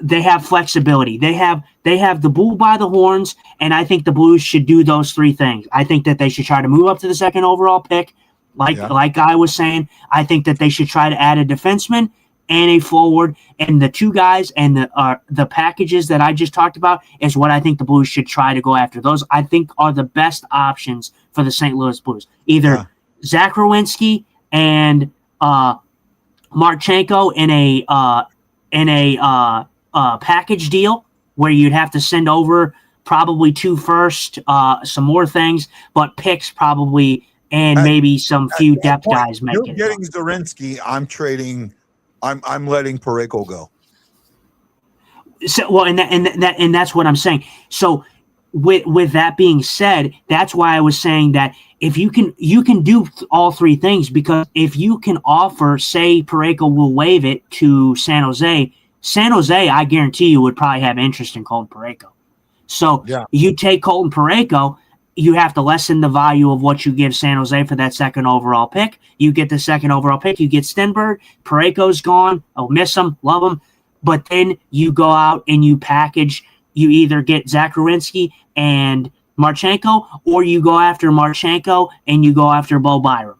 They have flexibility. They have the bull by the horns, and I think the Blues should do those three things. I think that they should try to move up to the second overall pick. Like I was saying, I think that they should try to add a defenseman and a forward, and the two guys and the packages that I just talked about is what I think the Blues should try to go after. Those I think are the best options for the St. Louis Blues. Either Zach Werenski and Marchenko in a package deal where you'd have to send over probably 2 first, some more things, but picks probably and maybe some few depth guys make it. You're getting Zorinsky. I'm trading. I'm letting Parayko go. So, well, and that's what I'm saying. So, with that being said, that's why I was saying that if you can do all 3 things, because if you can offer, say, Parayko will waive it to San Jose, I guarantee you would probably have interest in Colton Parayko. So you take Colton Parayko, you have to lessen the value of what you give San Jose for that second overall pick. You get the second overall pick. You get Stenberg. Parayko's gone. I'll miss him. Love him. But then you go out and you package. You either get Zach Werenski and Marchenko, or you go after Marchenko and you go after Bo Byram.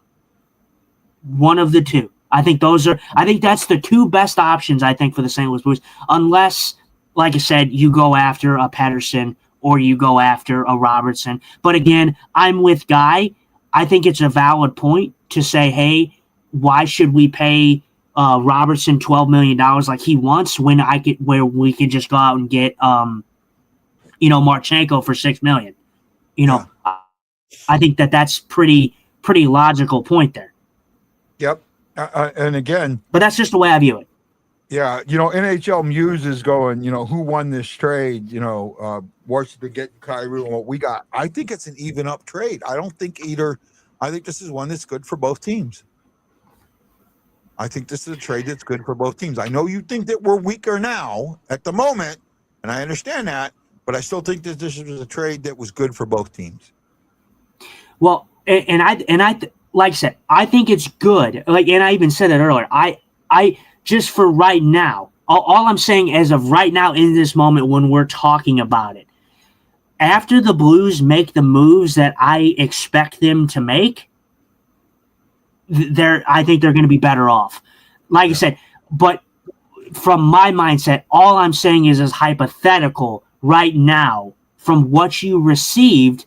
One of the two. I think that's the 2 best options, I think, for the St. Louis Blues. Unless, like I said, you go after a Pettersson or you go after a Robertson. But again, I'm with Guy. I think it's a valid point to say, hey, why should we pay Robertson $12 million like he wants where we could just go out and get Marchenko for $6 million? I think that's pretty logical point there. Yep. And again, but that's just the way I view it. Yeah, NHL Muse is going, who won this trade, Washington get Kyrou and what we got. I think it's an even up trade. I don't think I think this is one that's good for both teams. I think this is a trade that's good for both teams. I know you think that we're weaker now at the moment, and I understand that, but I still think that this was a trade that was good for both teams. Well, and I like I said, I think it's good. And I even said it earlier. I just for right now, all I'm saying as of right now in this moment when we're talking about it, after the Blues make the moves that I expect them to make, I think they're going to be better off. Like I said, but from my mindset, all I'm saying is as hypothetical right now from what you received.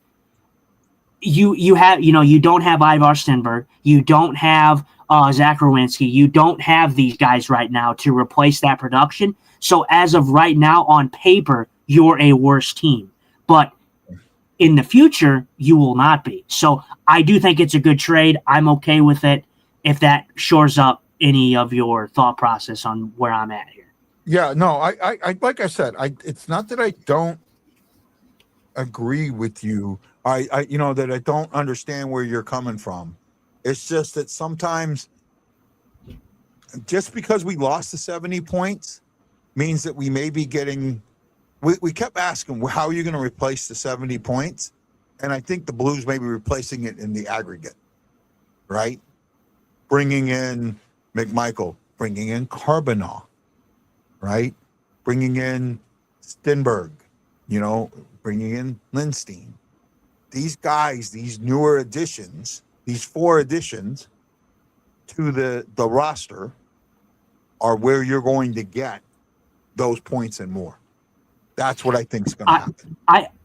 You have, you don't have Ivar Stenberg. You don't have Zach Werenski. You don't have these guys right now to replace that production. So as of right now, on paper, you're a worse team. But in the future, you will not be. So I do think it's a good trade. I'm okay with it if that shores up any of your thought process on where I'm at here. Yeah, no, I like I said, it's not that I don't agree with you. That I don't understand where you're coming from. It's just that sometimes just because we lost the 70 points means that we may be getting we kept asking, well, how are you going to replace the 70 points? And I think the Blues may be replacing it in the aggregate, right? Bringing in McMichael, bringing in Carbonneau, right? Bringing in Stenberg, bringing in Lindstein. These guys, these newer additions, these 4 additions to the roster are where you're going to get those points and more. That's what I think is going to happen.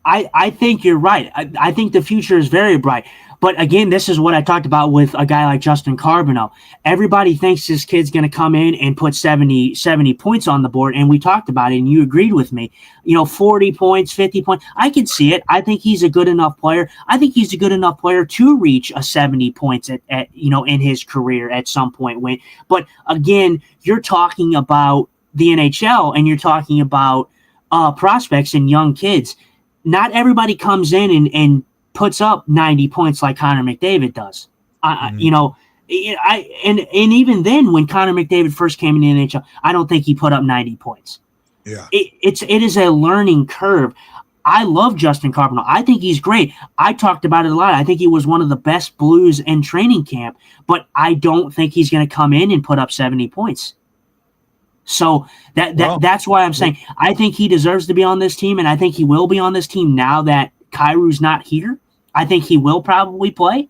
I think you're right. I think the future is very bright. But again, this is what I talked about with a guy like Justin Carbonneau. Everybody thinks this kid's going to come in and put 70 points on the board, and we talked about it, and you agreed with me. 40 points, 50 points. I can see it. I think he's a good enough player. I think he's a good enough player to reach a 70 points at in his career at some point. But again, you're talking about the NHL, and you're talking about prospects and young kids. Not everybody comes in and puts up 90 points like Connor McDavid does. And even then, when Connor McDavid first came in the NHL, I don't think he put up 90 points. Yeah, it is a learning curve. I love Justin Carbonneau. I think he's great. I talked about it a lot. I think he was one of the best Blues in training camp, but I don't think he's going to come in and put up 70 points. So that's why I'm saying I think he deserves to be on this team, and I think he will be on this team now that Kyrou's not here. I think he will probably play,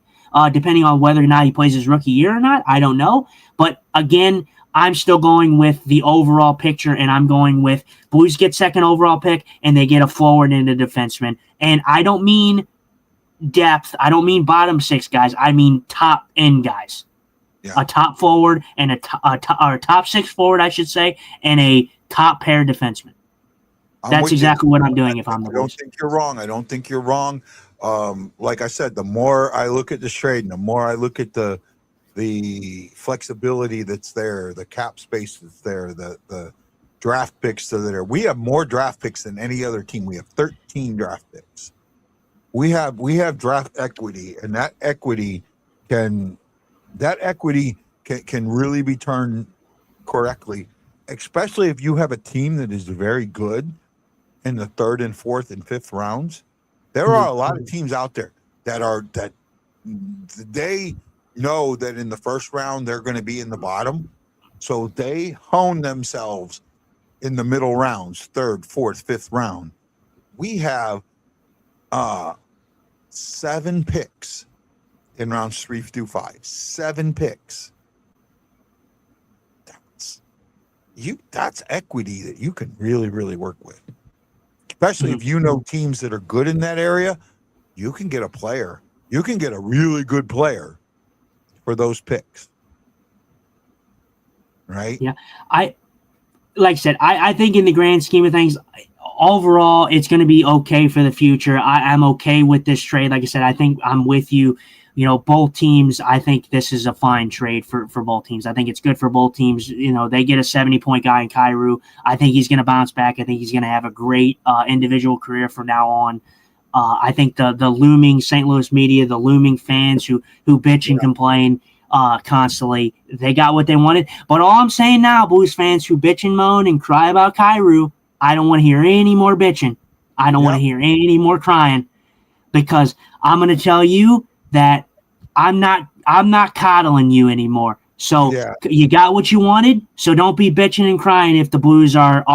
depending on whether or not he plays his rookie year or not. I don't know. But again, I'm still going with the overall picture, and I'm going with Blues get second overall pick, and they get a forward and a defenseman. And I don't mean depth. I don't mean bottom six guys. I mean top end guys. Yeah. A top forward and a top six forward, I should say, and a top pair defenseman. That's exactly what I'm doing if I'm the Blues. I don't think you're wrong. I don't think you're wrong. Like I said, the more I look at this trade and the more I look at the flexibility that's there, the cap space that's there, the draft picks that are there. We have more draft picks than any other team. We have 13 draft picks. We have draft equity, and that equity can really be turned correctly, especially if you have a team that is very good in the third and fourth and fifth rounds. There are a lot of teams out there that they know that in the first round they're going to be in the bottom, so they hone themselves in the middle rounds, third, fourth, fifth round. We have 7 picks in rounds 3 through 5. 7 picks. That's equity that you can really, really work with. Especially if you know teams that are good in that area, you can get a player. You can get a really good player for those picks. Right? Yeah. Like I said, I think in the grand scheme of things, overall, it's going to be okay for the future. I'm okay with this trade. Like I said, I think I'm with you. You know, both teams, I think this is a fine trade for both teams. I think it's good for both teams. You know, they get a 70-point guy in Kyrou. I think he's going to bounce back. I think he's going to have a great individual career from now on. I think the looming St. Louis media, the looming fans who bitch and complain constantly, they got what they wanted. But all I'm saying now, Blues fans who bitch and moan and cry about Kyrou, I don't want to hear any more bitching. I don't want to hear any more crying, because I'm going to tell you that I'm not coddling you anymore. So you got what you wanted. So don't be bitching and crying if the Blues are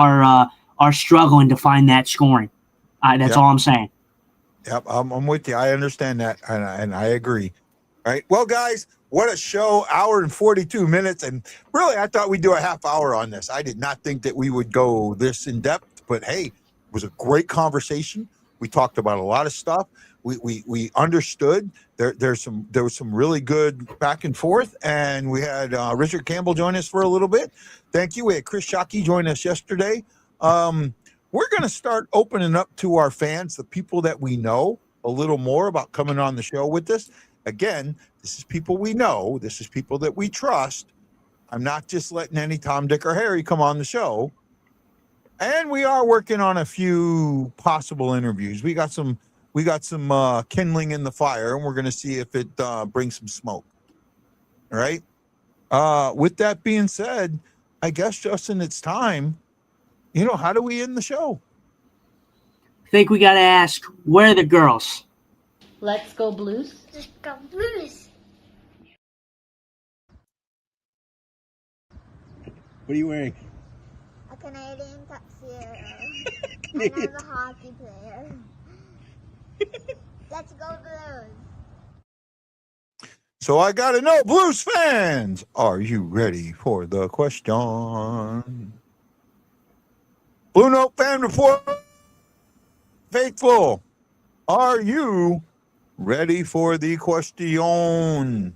struggling to find that scoring. That's all I'm saying. Yep, I'm with you. I understand that, and I agree. All right. Well, guys, what a show! Hour and 42 minutes, and really, I thought we'd do a half hour on this. I did not think that we would go this in depth, but hey, it was a great conversation. We talked about a lot of stuff. We understood. There was some really good back and forth, and we had Richard Campbell join us for a little bit. Thank you. We had Chris Shockey join us yesterday. We're going to start opening up to our fans, the people that we know, a little more about coming on the show with us. Again, this is people we know. This is people that we trust. I'm not just letting any Tom, Dick, or Harry come on the show. And we are working on a few possible interviews. We got some kindling in the fire, and we're going to see if it brings some smoke. All right. With that being said, I guess, Justin, it's time. You know, how do we end the show? I think we got to ask, where are the girls? Let's go Blues. Let's go Blues. What are you wearing? A Canadian tuxedo. I'm a hockey player. Let's go Blues. So I got to know, Blues fans, are you ready for the question? Blue Note Fan Report faithful, are you ready for the question?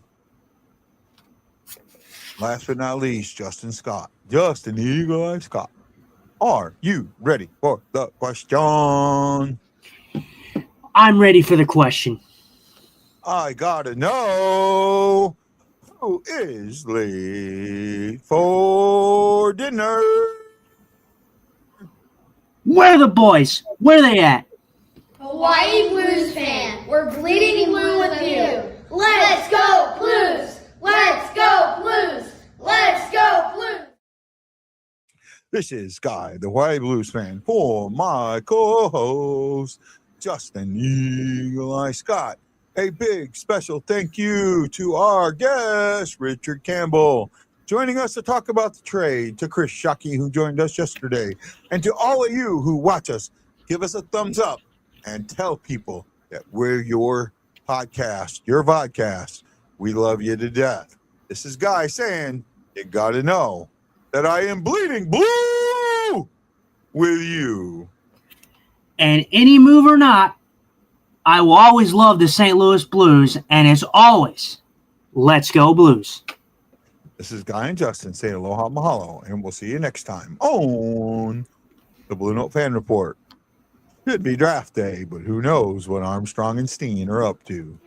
Last but not least, Justin Eagle Eye Scott, are you ready for the question? I'm ready for the question. I gotta know, who is late for dinner? Where are the boys? Where are they at? Hawaii Blues fan, we're bleeding blue with you. Let's go Blues! Let's go Blues! Let's go Blues! This is Guy, the Hawaii Blues fan, for my co-host, Justin Eagle Eye Scott. A big special thank you to our guest, Richard Campbell, joining us to talk about the trade, to Chris Shockey, who joined us yesterday, and to all of you who watch us. Give us a thumbs up and tell people that we're your podcast, your vodcast. We love you to death. This is Guy saying, you got to know that I am bleeding blue with you. And any move or not, I will always love the St. Louis Blues, and as always, let's go Blues. This is Guy and Justin saying aloha mahalo, and we'll see you next time on the Blue Note Fan Report. Should be draft day, but who knows what Armstrong and Steen are up to.